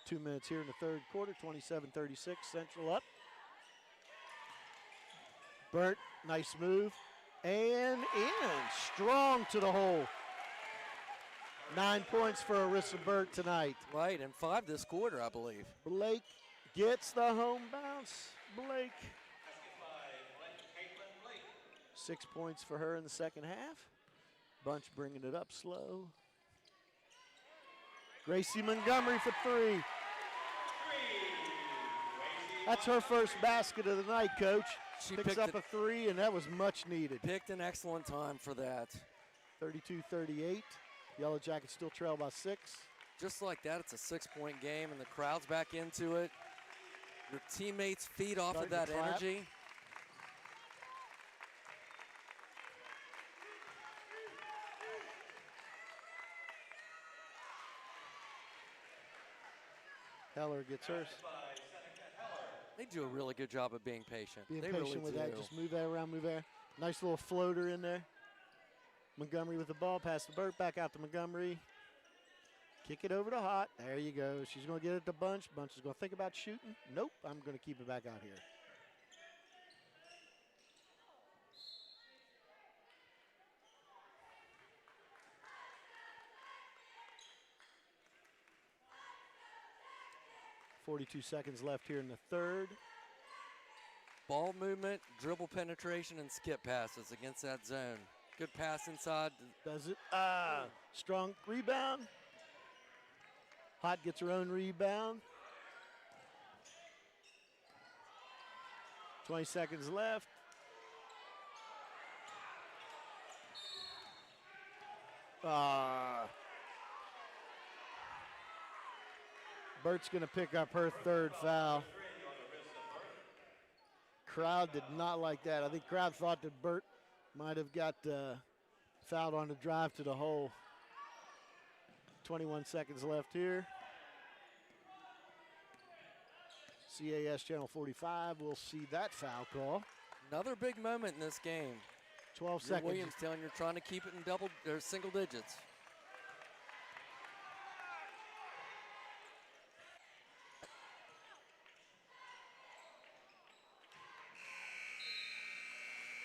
Two minutes here in the 3rd quarter, 27-36, Central up. Burt, nice move, and in, strong to the hole. 9 points for Arissa Burt tonight. Right, and 5 this quarter, I believe. Blake gets the home bounce. Blake. 6 points for her in the 2nd half. Bunch bringing it up slow. Gracie Montgomery for 3. That's her first basket of the night, Coach. She picks up a 3, and that was much needed. Picked an excellent time for that. 32-38. Yellowjackets still trail by 6. Just like that, it's a 6-point game, and the crowd's back into it. Your teammates feed off of that energy. Heller gets hers. They do a really good job of being patient. Being they patient really with do. that. Just move that around, move that. Nice little floater in there. Montgomery with the ball, pass to Burt, back out to Montgomery. Kick it over to Hot. There you go. She's going to get it to Bunch. Bunch is going to think about shooting. Nope, I'm going to keep it back out here. .42 seconds left here in the third. Ball movement, dribble penetration, and skip passes against that zone. Good pass inside. Does it? Strong rebound. Hot gets her own rebound. 20 seconds left. Bert's going to pick up her third foul. Crowd did not like that. I think crowd thought that Bert might have got fouled on the drive to the hole. 21 seconds left here. CAS Channel 45 will see that foul call. Another big moment in this game. 12 You're seconds. Williamstown, you're trying to keep it in single digits.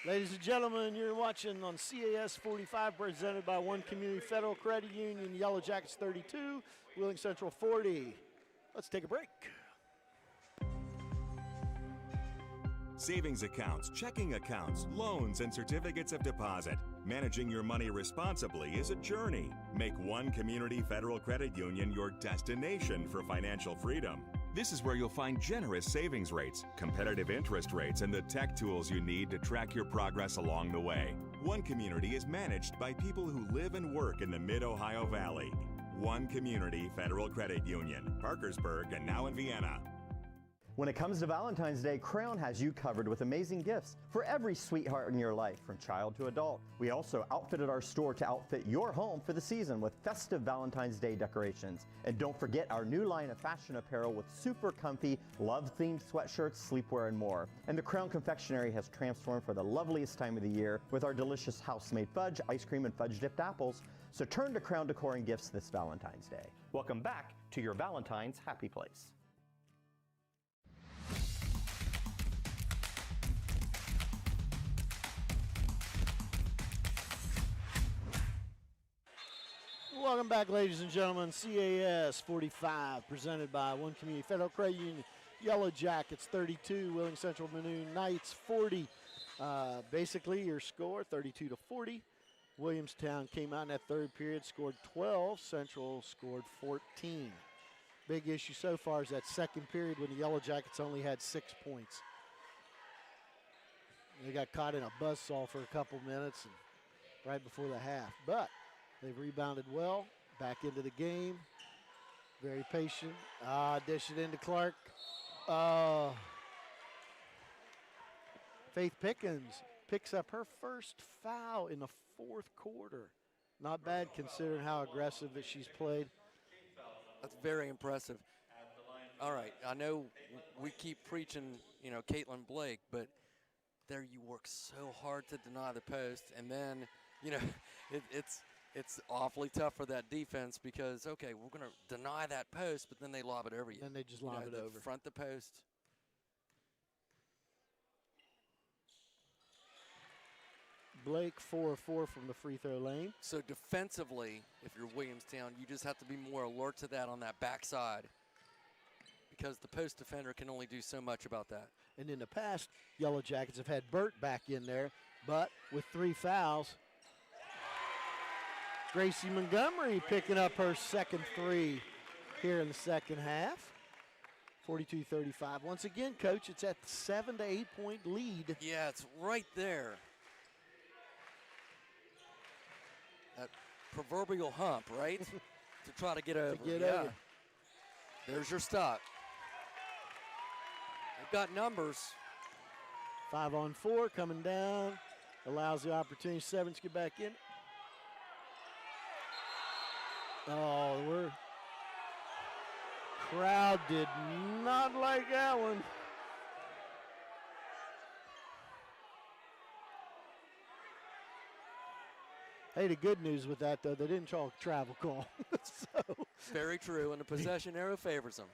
Ladies and gentlemen, you're watching on CAS 45, presented by One Community Federal Credit Union, Yellowjackets 32, Wheeling Central 40. Let's take a break. Savings accounts, checking accounts, loans, and certificates of deposit. Managing your money responsibly is a journey. Make One Community Federal Credit Union your destination for financial freedom. This is where you'll find generous savings rates, competitive interest rates, and the tech tools you need to track your progress along the way. One Community is managed by people who live and work in the Mid-Ohio Valley. One Community Federal Credit Union, Parkersburg, and now in Vienna. When it comes to Valentine's Day, Crayon has you covered with amazing gifts for every sweetheart in your life, from child to adult. We also outfitted our store to outfit your home for the season with festive Valentine's Day decorations. And don't forget our new line of fashion apparel with super comfy, love-themed sweatshirts, sleepwear, and more. And the Crayon Confectionery has transformed for the loveliest time of the year with our delicious house-made fudge, ice cream, and fudge-dipped apples. So turn to Crayon Decor and Gifts this Valentine's Day. Welcome back to your Valentine's happy place. Welcome back, ladies and gentlemen. CAS 45, presented by One Community Federal Credit Union, Yellowjackets 32, Wheeling Central Maroon Knights 40. Basically, your score 32-40. Williamstown came out in that third period, scored 12. Central scored 14. Big issue so far is that second period when the Yellowjackets only had 6 points. They got caught in a buzzsaw for a couple minutes and right before the half. But they've rebounded well, back into the game. Very patient. Dish it into Clark. Faith Pickens picks up her first foul in the fourth quarter. Not bad considering how aggressive that she's played. That's very impressive. All right, I know we keep preaching, Caitlin Blake, but there you work so hard to deny the post, and then, it's awfully tough for that defense because, okay, we're going to deny that post, but then they lob it over you. Then they just lob it over. Front the post. Blake 4 of 4 from the free throw lane. So defensively, if you're Williamstown, you just have to be more alert to that on that backside because the post defender can only do so much about that. And in the past, Yellowjackets have had Burt back in there, but with 3 fouls, Gracie Montgomery picking up her second 3 here in the second half. 42-35. Once again, Coach, it's at 7 to 8 point lead. Yeah, it's right there. That proverbial hump, right? To try to get over. Over. There's your stop. They've got numbers. 5-on-4 coming down. Allows the opportunity. Severance to get back in. Crowd did not like that one. Hey, the good news with that, though, they didn't call a travel call. So Very true, and the possession arrow favors them.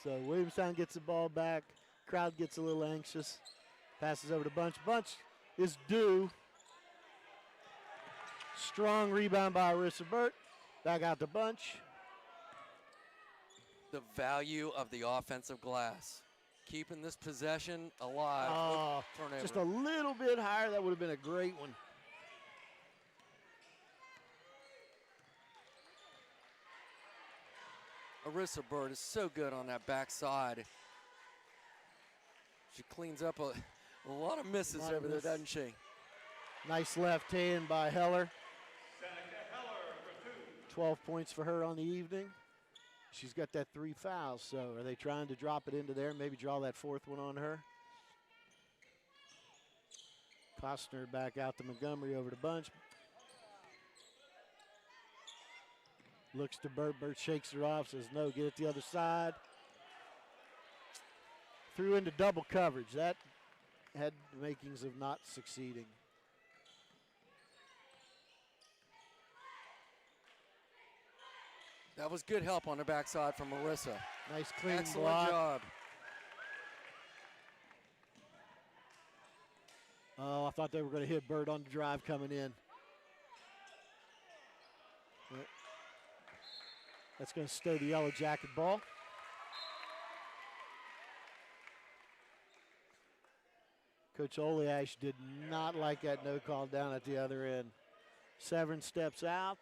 So Williamstown gets the ball back. Crowd gets a little anxious. Passes over to Bunch. Bunch is due. Strong rebound by Arissa Burt. Back out to Bunch. The value of the offensive glass. Keeping this possession alive. Oh, Turnover. just a little bit higher. That would have been a great one. Arissa Bird is so good on that backside. She cleans up a lot of misses over there, doesn't she? Nice left hand by Heller. 12 points for her on the evening. She's got that 3 fouls, so are they trying to drop it into there, maybe draw that 4th one on her? Costner back out to Montgomery, over to Bunch. Looks to Burt. Burt shakes her off, says no, get it the other side. Threw into double coverage. That had the makings of not succeeding. That was good help on the backside from Marissa. Nice clean Excellent block. job. Oh, I thought they were going to hit Bird on the drive coming in. But that's going to stir the Yellow Jacket ball. Coach Oleash did not like that no call down at the other end. Severn steps out.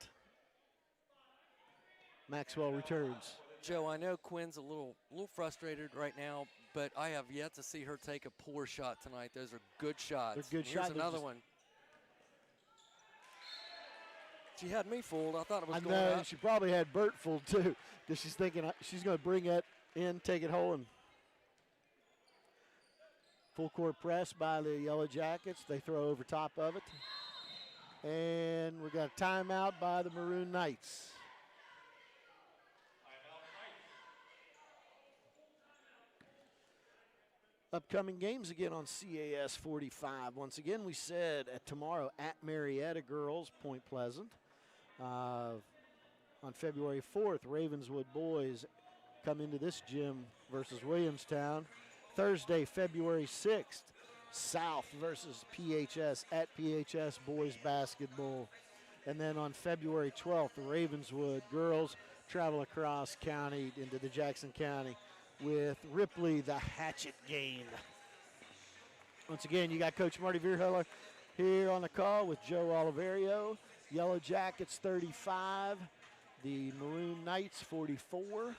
Maxwell returns. Joe, I know Quinn's a little frustrated right now, but I have yet to see her take a poor shot tonight. Those are good shots. They're good Here's shots. another one. She had me fooled. I thought it was I going know, up. and she probably had Burt fooled too, because she's thinking she's going to bring it in, take it home. Full court press by the Yellow Jackets. They throw over top of it. And we got a timeout by the Maroon Knights. Upcoming games again on CAS 45. Once again, we said tomorrow at Marietta Girls, Point Pleasant. On February 4th, Ravenswood Boys come into this gym versus Williamstown. Thursday, February 6th, South versus PHS at PHS Boys Basketball. And then on February 12th, the Ravenswood Girls travel across county into the Jackson County with Ripley, the Hatchet Game. Once again, you got Coach Marty Vierheller here on the call with Joe Oliverio. Yellow Jackets 35, the Maroon Knights 44.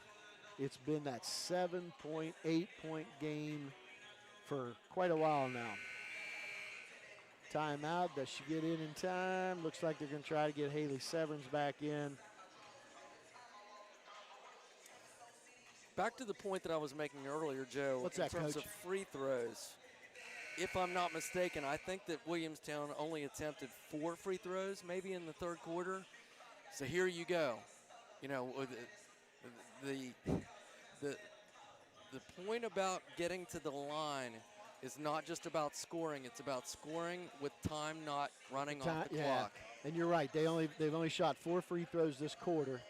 It's been that 7-point, 8-point game for quite a while now. Timeout. Does she get in time? Looks like they're going to try to get Haley Severns back in. Back to the point that I was making earlier, Joe. What's that, in terms Coach? of free throws. If I'm not mistaken, I think that Williamstown only attempted 4 free throws, maybe in the third quarter. So here you go. You know, the point about getting to the line is not just about scoring. It's about scoring with time not running off the clock. And you're right. They've only shot 4 free throws this quarter.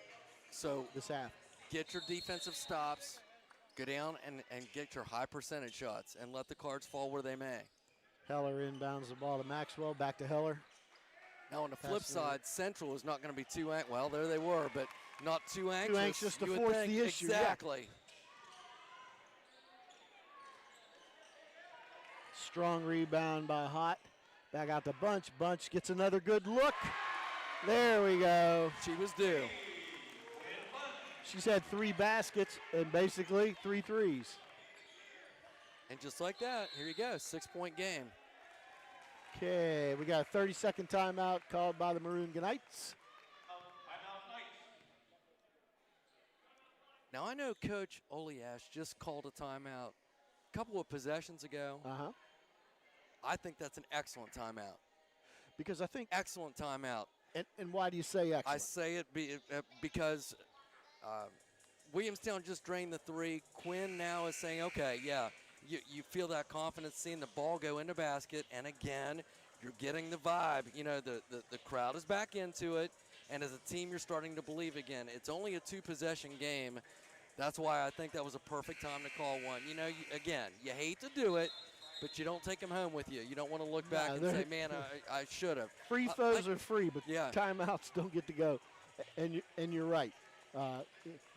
So this half. Get your defensive stops, go down and get your high percentage shots and let the cards fall where they may. Heller inbounds the ball to Maxwell, back to Heller. Now on the flip side, Central is not going to be too anxious. Well, there they were, but not too anxious. Too anxious to you would force think. the issue. Exactly. Yeah. Strong rebound by Hott. Back out to Bunch. Bunch gets another good look. There we go. She was due. She's had 3 baskets and basically 3 threes. And just like that, here you go, 6-point game. Okay, we got a 30-second timeout called by the Maroon Knights. Now I know Coach Oleash just called a timeout a couple of possessions ago. Uh-huh. I think that's an excellent timeout. Because I think... Excellent timeout. And why do you say excellent? I say it because Williamstown just drained the 3. Quinn now is saying, okay, yeah, you feel that confidence seeing the ball go into basket, and again, You're getting the vibe. You know, the crowd is back into it, and as a team, you're starting to believe again. It's only a 2-possession game. That's why I think that was a perfect time to call one. You know, again, you hate to do it, but you don't take them home with you. You don't want to look back and say, man, I should have. Free throws are free, but yeah. timeouts don't get to go. And you're right.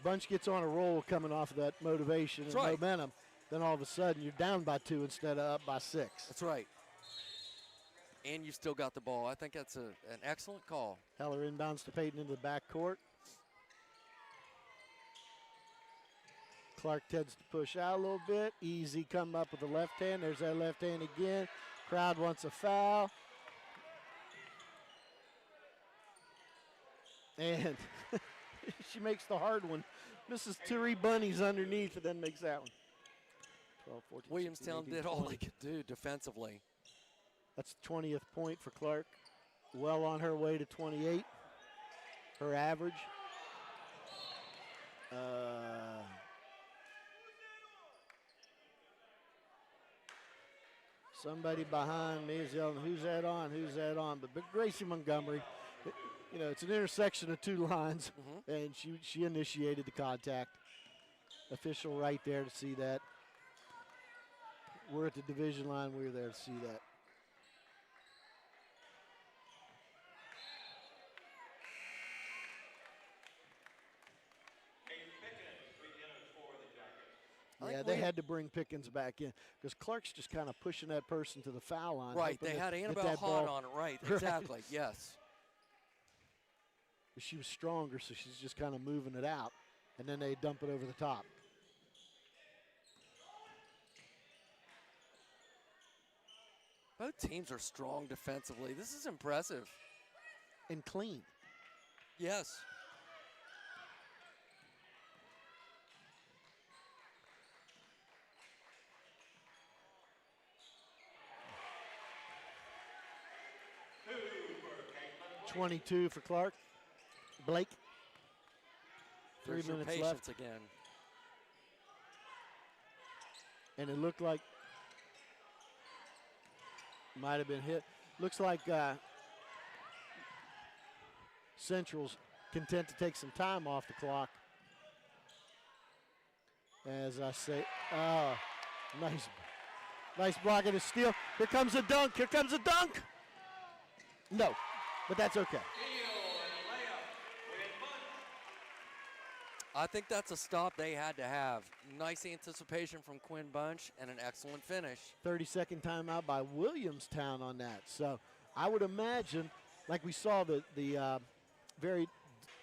Bunch gets on a roll coming off of that motivation and momentum. Then all of a sudden, you're down by 2 instead of up by 6. That's right. And you still got the ball. I think that's an excellent call. Heller inbounds to Peyton into the backcourt. Clark tends to push out a little bit. Easy come up with the left hand. There's that left hand again. Crowd wants a foul. And she makes the hard one. Misses 3 bunnies underneath and then makes that one. 12, 14, Williamstown 16, 18, did all 20. they could do defensively. That's the 20th point for Clark. Well on her way to 28. Her average. Somebody behind me is yelling, who's that on, who's that on? But Gracie Montgomery, you know, it's an intersection of 2 lines, and she initiated the contact. Official right there to see that. We're at the division line. We were there to see that. Yeah, they had to bring Pickens back in because Clark's just kind of pushing that person to the foul line. Right, they had Annabelle Hahn on it, right, exactly, yes. She was stronger, so she's just kind of moving it out, and then they dump it over the top. Both teams are strong defensively. This is impressive. And clean. Yes. .22 for Clark. Blake. 3 There's your minutes patience left. again. And it looked like might have been hit. Looks like Central's content to take some time off the clock. As I say, nice block and a steal. Here comes a dunk. Here comes a dunk. No, but that's okay. I think that's a stop they had to have. Nice anticipation from Quinn Bunch and an excellent finish. 30-second timeout by Williamstown on that. So I would imagine, like we saw the very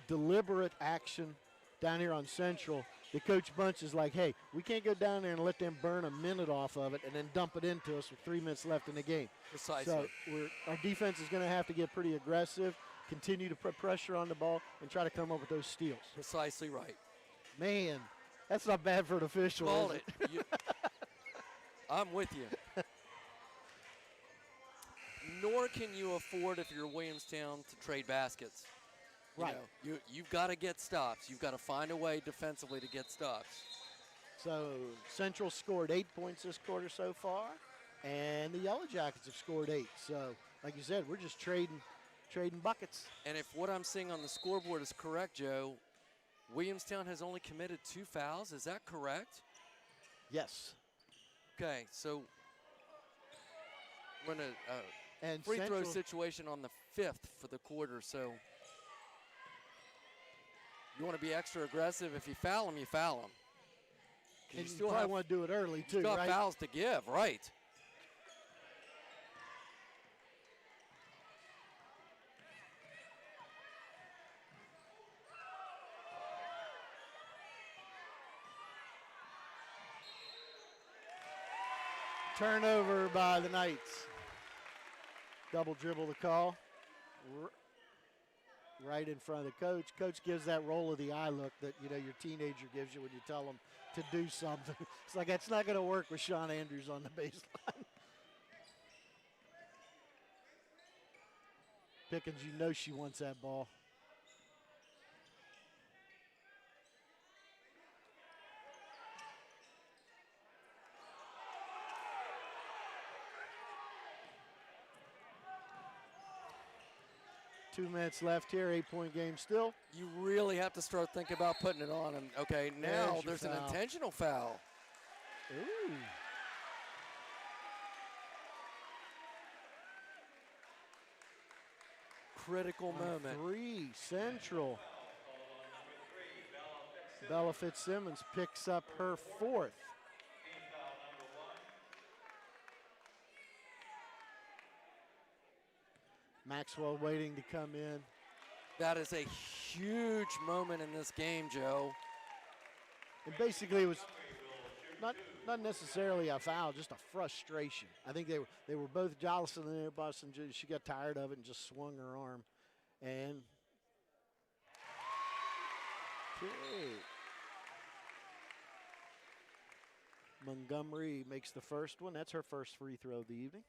deliberate action down here on Central, the Coach Bunch is like, hey, we can't go down there and let them burn a minute off of it and then dump it into us with 3 minutes left in the game. Precisely. So our defense is going to have to get pretty aggressive, continue to put pressure on the ball, and try to come up with those steals. Precisely right. Man, that's not bad for an official. Called is it. I'm with you. Nor can you afford, if you're Williamstown, to trade baskets. Right. You know, you've got to get stops. You've got to find a way defensively to get stops. So Central scored 8 points this quarter so far, and the Yellowjackets have scored 8. So, like you said, we're just trading buckets. And if what I'm seeing on the scoreboard is correct, Joe, Williamstown has only committed 2 fouls. Is that correct? Yes. Okay, so we're in a and free Central, throw situation on the 5th for the quarter. So you want to be extra aggressive. If you foul them, you foul them. And you probably want to do it early, too, you've got right? fouls to give, right. Turnover by the Knights. Double dribble the call. Right in front of the coach. Coach gives that roll of the eye look that, you know, your teenager gives you when you tell them to do something. It's like, that's not going to work with Sean Andrews on the baseline. Pickens, you know she wants that ball. 2 minutes left here, 8-point game still. You really have to start thinking about putting it on him. Okay, now there's an intentional foul. Ooh. Critical moment. 3, Central. Bella Fitzsimmons picks up her 4th. Maxwell waiting to come in. That is a huge moment in this game, Joe. And basically it was not necessarily a foul, just a frustration. I think they were both jostling in there, busting. She got tired of it and just swung her arm. And Montgomery makes the first one. That's her first free throw of the evening.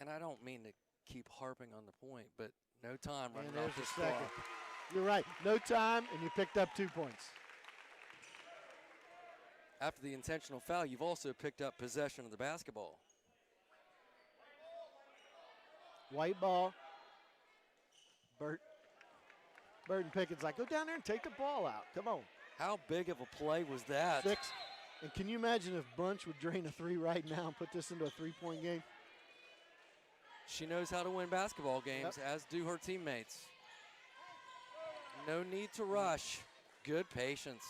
And I don't mean to keep harping on the point, but no time running there's off this the second. clock. You're right. No time, and you picked up 2 points. After the intentional foul, you've also picked up possession of the basketball. White ball. Burton Pickett's like, go down there and take the ball out. Come on. How big of a play was that? 6. And can you imagine if Bunch would drain a 3 right now and put this into a 3-point game? She knows how to win basketball games, as do her teammates. No need to rush. Good patience.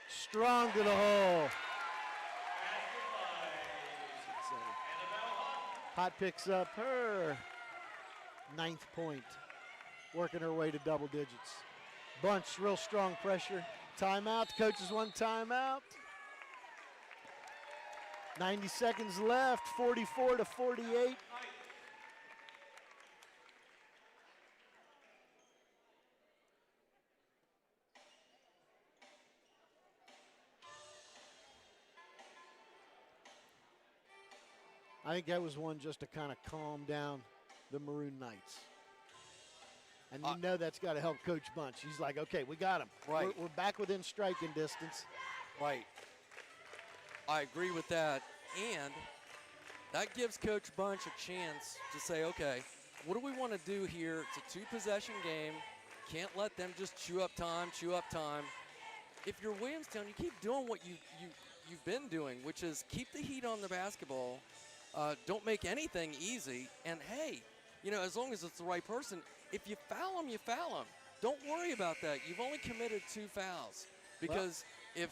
Strong to the hole. Hot picks up her 9th point, working her way to double digits. Bunch, real strong pressure. Timeout, the coaches want timeout. 90 seconds left, 44-48. I think that was one just to kind of calm down the Maroon Knights. And you know that's got to help Coach Bunch. He's like, okay, we got him. Right. We're back within striking distance. Right. I agree with that. And that gives Coach Bunch a chance to say, okay, what do we want to do here? It's a 2-possession game. Can't let them just chew up time. If you're Williamstown, you keep doing what you've been doing, which is keep the heat on the basketball. Don't make anything easy. And, hey, as long as it's the right person, if you foul them, you foul them. Don't worry about that. You've only committed 2 fouls. Because if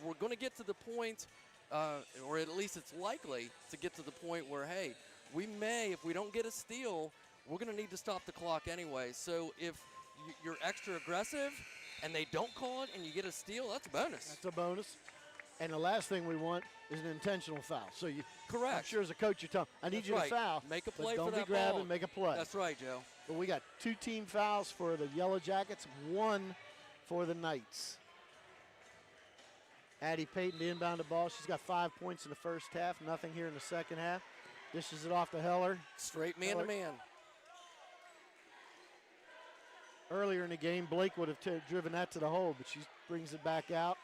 we're going to get to the point, or at least it's likely to get to the point where, hey, we may, if we don't get a steal, we're going to need to stop the clock anyway. So if you're extra aggressive and they don't call it and you get a steal, that's a bonus. That's a bonus. And the last thing we want is an intentional foul. So correct. I'm sure as a coach you tell them, I need you to foul. Make a play but for that don't be grabbing, ball. make a play. That's right, Joe. But we got 2 team fouls for the Yellowjackets, 1 for the Knights. Addie Payton to inbound the ball. She's got 5 points in the first half, nothing here in the second half. Dishes it off to Heller. Straight man-to-man. Earlier in the game, Blake would have driven that to the hole, but she brings it back out.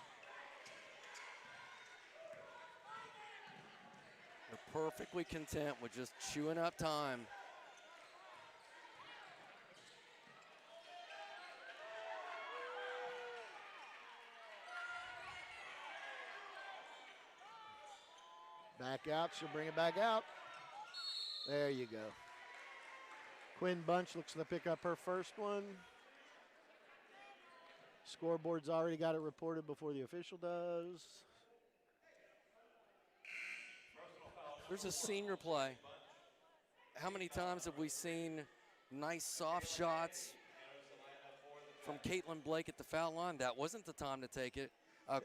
They're perfectly content with just chewing up time. Back out, she'll bring it back out. There you go. Quinn Bunch looks to pick up her first one. Scoreboard's already got it reported before the official does. There's a senior play. How many times have we seen nice soft shots from Caitlin Blake at the foul line? That wasn't the time to take it.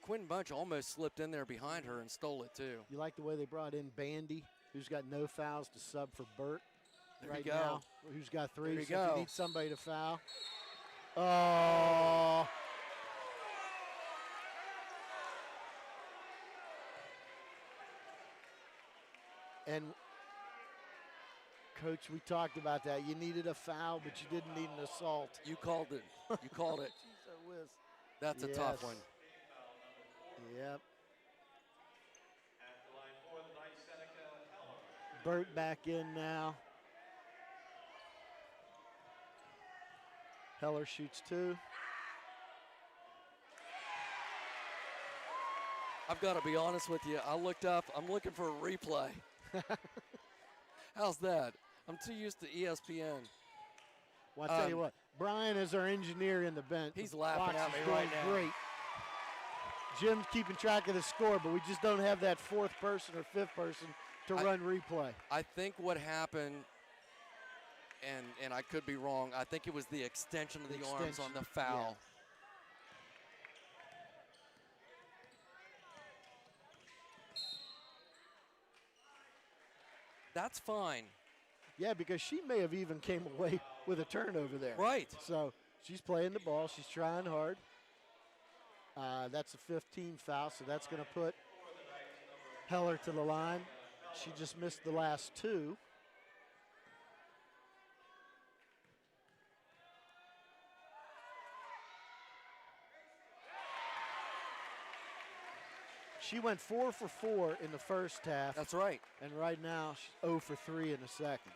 Quinn Bunch almost slipped in there behind her and stole it too. You like the way they brought in Bandy, who's got no fouls, to sub for Burt There right you go. now, who's got 3. There you so go. if you need somebody to foul. Oh. And Coach, we talked about that. You needed a foul, but you didn't need an assault. You called it. You called it. Jeez, I whiz. That's a tough one. Yep. At the line for the Knights, Seneca, Burt back in now. Heller shoots 2. I've got to be honest with you. I looked up. I'm looking for a replay. How's that? I'm too used to ESPN. Well, I tell you what, Brian is our engineer in the bench. He's laughing at me right now. Great. Jim's keeping track of the score, but we just don't have that 4th person or 5th person to run replay. I think what happened, and I could be wrong, I think it was the extension of the arms on the foul. Yeah. That's fine. Yeah, because she may have even came away with a turnover there. Right. So she's playing the ball. She's trying hard. That's a 15 foul, so that's going to put Heller to the line. She just missed the last 2. She went 4 for 4 in the first half. That's right. And right now she's 0 for 3 in the second.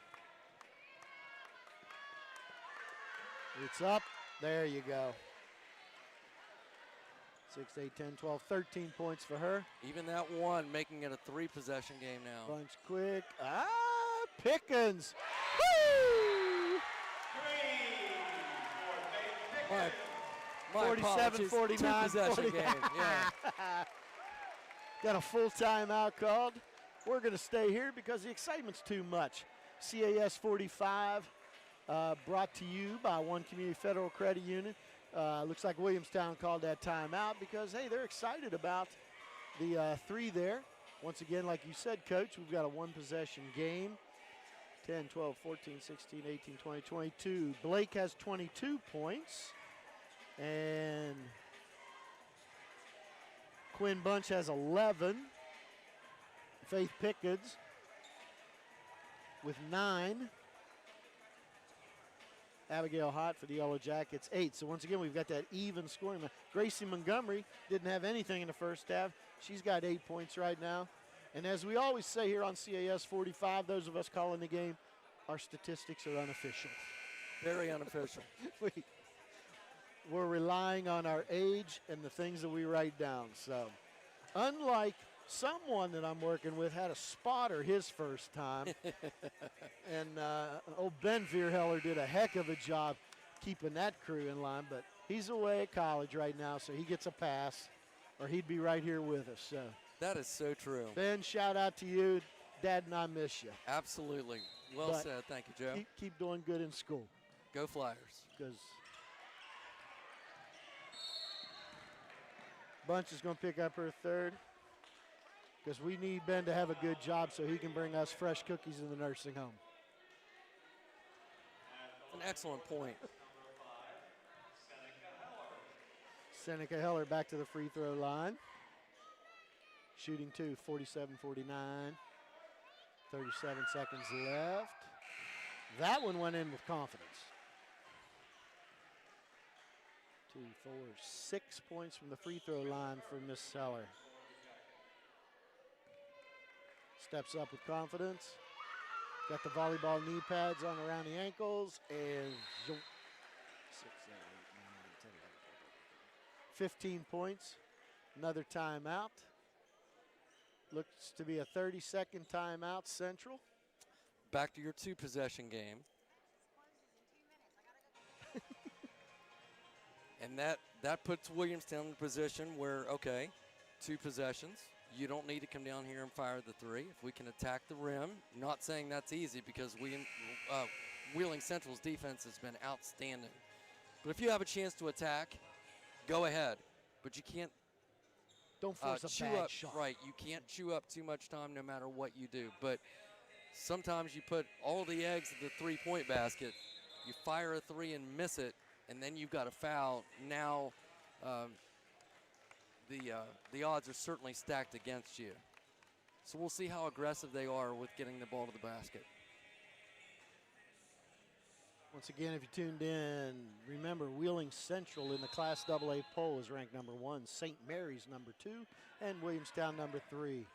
It's up. There you go. 6, 8, 10, 12, 13 points for her. Even that one making it a 3-possession game now. Bunch quick. Pickens. My 47, 49, 2-possession game. Yeah. Got a full timeout called. We're going to stay here because the excitement's too much. CAS 45 brought to you by One Community Federal Credit Union. Looks like Williamstown called that timeout because, hey, they're excited about the 3 there. Once again, like you said, Coach, we've got a 1-possession game. 10, 12, 14, 16, 18, 20, 22. Blake has 22 points. And Quinn Bunch has 11. Faith Pickens with 9. Abigail Hott for the Yellowjackets, 8. So once again, we've got that even scoring. Gracie Montgomery didn't have anything in the first half. She's got 8 points right now. And as we always say here on CAS 45, those of us calling the game, our statistics are unofficial. Very unofficial. We're relying on our age and the things that we write down. So unlike someone that I'm working with had a spotter his first time. And old Ben Vierheller did a heck of a job keeping that crew in line. But he's away at college right now, so he gets a pass, or he'd be right here with us. So that is so true. Ben, shout out to you. Dad and I miss you. Absolutely. Well But said. Thank you, Joe. Keep doing good in school. Go Flyers. Because Bunch is going to pick up her 3rd. Because we need Ben to have a good job so he can bring us fresh cookies in the nursing home. An excellent point. Seneca Heller back to the free throw line. Shooting 2, 47-49. 37 seconds left. That one went in with confidence. 2, 4, 6 points from the free throw line for Miss Heller. Steps up with confidence. Got the volleyball knee pads on around the ankles. And 6, 7, 8, 9, 10, 11, 15 points. Another timeout. Looks to be a 30-second timeout, Central. Back to your 2-possession game. And that puts Williamstown in a position where, okay, 2 possessions. You don't need to come down here and fire the 3. If we can attack the rim, not saying that's easy because Wheeling Central's defense has been outstanding. But if you have a chance to attack, go ahead. But you can't don't force a bad shot. Right, you can't chew up too much time no matter what you do. But sometimes you put all the eggs in the 3-point basket, you fire a 3 and miss it, and then you've got a foul. Now the odds are certainly stacked against you. So we'll see how aggressive they are with getting the ball to the basket. Once again, if you tuned in, remember Wheeling Central in the Class AA poll is ranked number 1, St. Mary's number 2, and Williamstown number 3.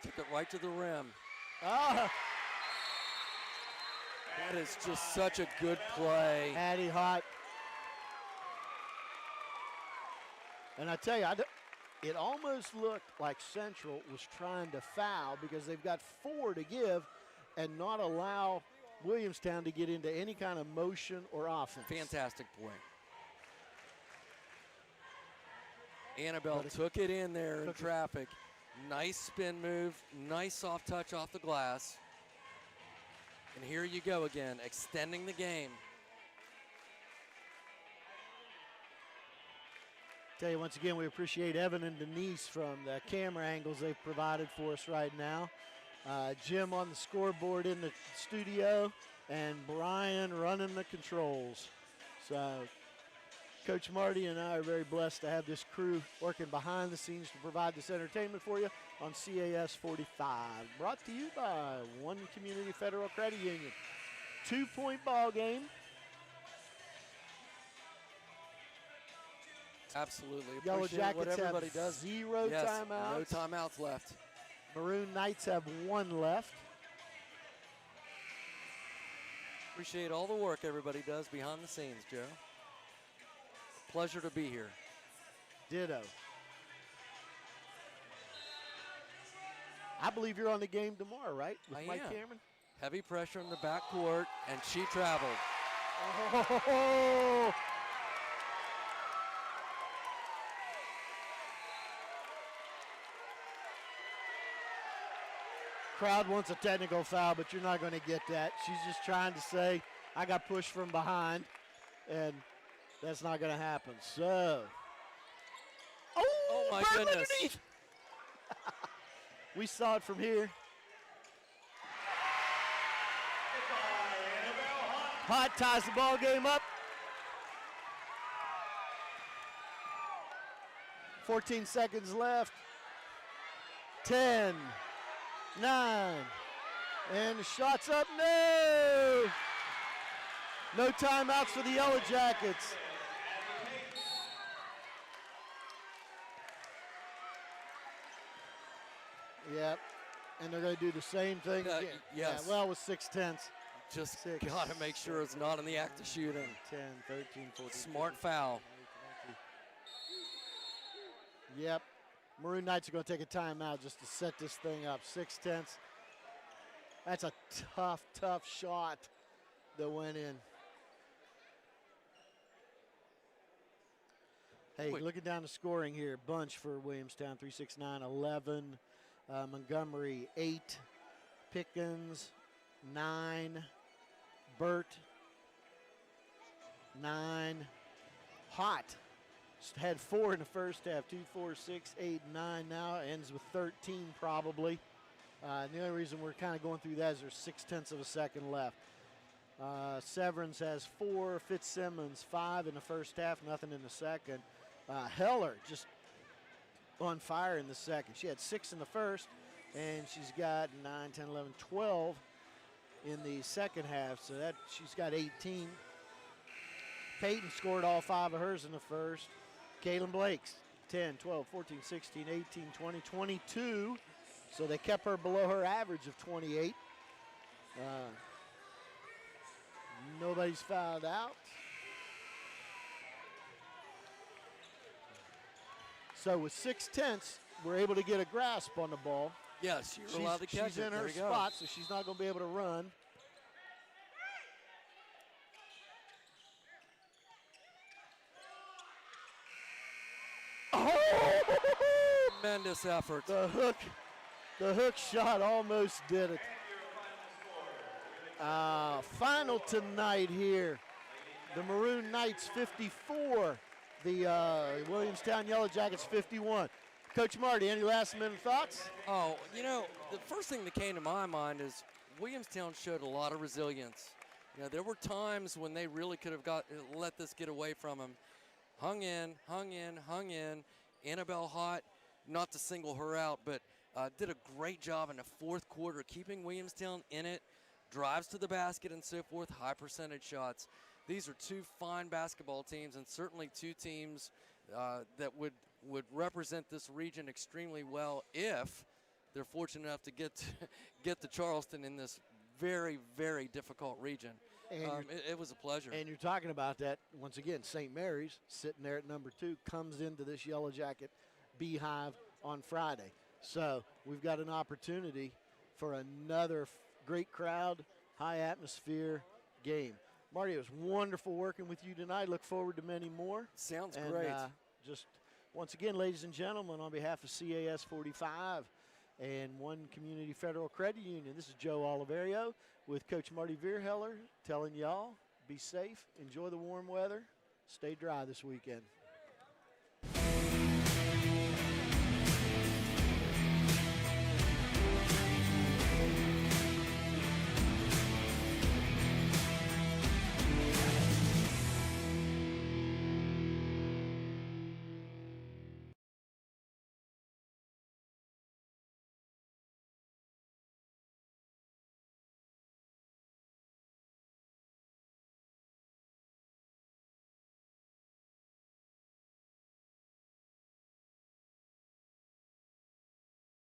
Took it right to the rim. Ah. That is just such a good play. Addie Hott. And I tell you, it almost looked like Central was trying to foul because they've got 4 to give and not allow Williamstown to get into any kind of motion or offense. Fantastic point. Annabelle took it in there in traffic. Nice spin move, nice soft touch off the glass. And here you go again, extending the game. Tell you once again, we appreciate Evan and Denise from the camera angles they've provided for us right now. Jim on the scoreboard in the studio, and Brian running the controls. So Coach Marty and I are very blessed to have this crew working behind the scenes to provide this entertainment for you on CAS 45. Brought to you by One Community Federal Credit Union. 2-point ball game. Absolutely. Yellowjackets what everybody have does. 0 yes, timeouts. No timeouts left. Maroon Knights have 1 left. Appreciate all the work everybody does behind the scenes, Joe. Pleasure to be here. Ditto. I believe you're on the game tomorrow, right? With Mike Cameron? Heavy pressure in the backcourt, and she traveled. Oh! Crowd wants a technical foul, but you're not going to get that. She's just trying to say, I got pushed from behind, and that's not going to happen. So, oh my goodness. We saw it from here. Hott ties the ball game up. 14 seconds left. 10, 9, and the shot's up. No! No timeouts for the Yellowjackets. Yep, and they're going to do the same thing again. Yes. Yeah, well, with 6/10. Just got to make sure it's not in the act of shooting. 10, 13, 14. Smart foul. Yep. Maroon Knights are going to take a timeout just to set this thing up. 6/10. That's a tough, tough shot that went in. Hey, looking down the scoring here, bunch for Williamstown, 3, 6, 9, 11. Montgomery, 8. Pickens, 9. Burt, 9. Hott had 4 in the first half. 2, 4, 6, 8, 9 now. Ends with 13 probably. And the only reason we're kind of going through that is there's 6/10 of a second left. Severance has 4. Fitzsimmons, 5 in the first half. Nothing in the second. Heller just on fire in the second. She had 6 in the first, and she's got 9, 10, 11, 12 in the second half, so that she's got 18. Peyton scored all 5 of hers in the first. Kaylin Blake's 10, 12, 14, 16, 18, 20, 22. So they kept her below her average of 28. Nobody's fouled out. So with 6/10, we're able to get a grasp on the ball. Yes, you're allowed to catch it. She's in her spot, so she's not going to be able to run. Oh! Tremendous effort. The hook shot almost did it. Final tonight here. The Maroon Knights 54. The Williamstown Yellowjackets 51. Coach Marty, any last minute thoughts? Oh, you know, the first thing that came to my mind is Williamstown showed a lot of resilience. You know, there were times when they really could have let this get away from them. Hung in. Annabelle Hott, not to single her out, but did a great job in the fourth quarter keeping Williamstown in it. Drives to the basket and so forth, high percentage shots. These are 2 fine basketball teams, and certainly 2 teams that would represent this region extremely well if they're fortunate enough to get to Charleston in this very, very difficult region. And It was a pleasure. And you're talking about that, once again, St. Mary's sitting there at number 2 comes into this Yellow Jacket beehive on Friday. So we've got an opportunity for another great crowd, high atmosphere game. Marty, it was wonderful working with you tonight. Look forward to many more. Sounds and, great. Just once again, ladies and gentlemen, on behalf of CAS 45 and One Community Federal Credit Union, this is Joe Oliverio with Coach Marty Vierheller telling y'all, be safe, enjoy the warm weather, stay dry this weekend.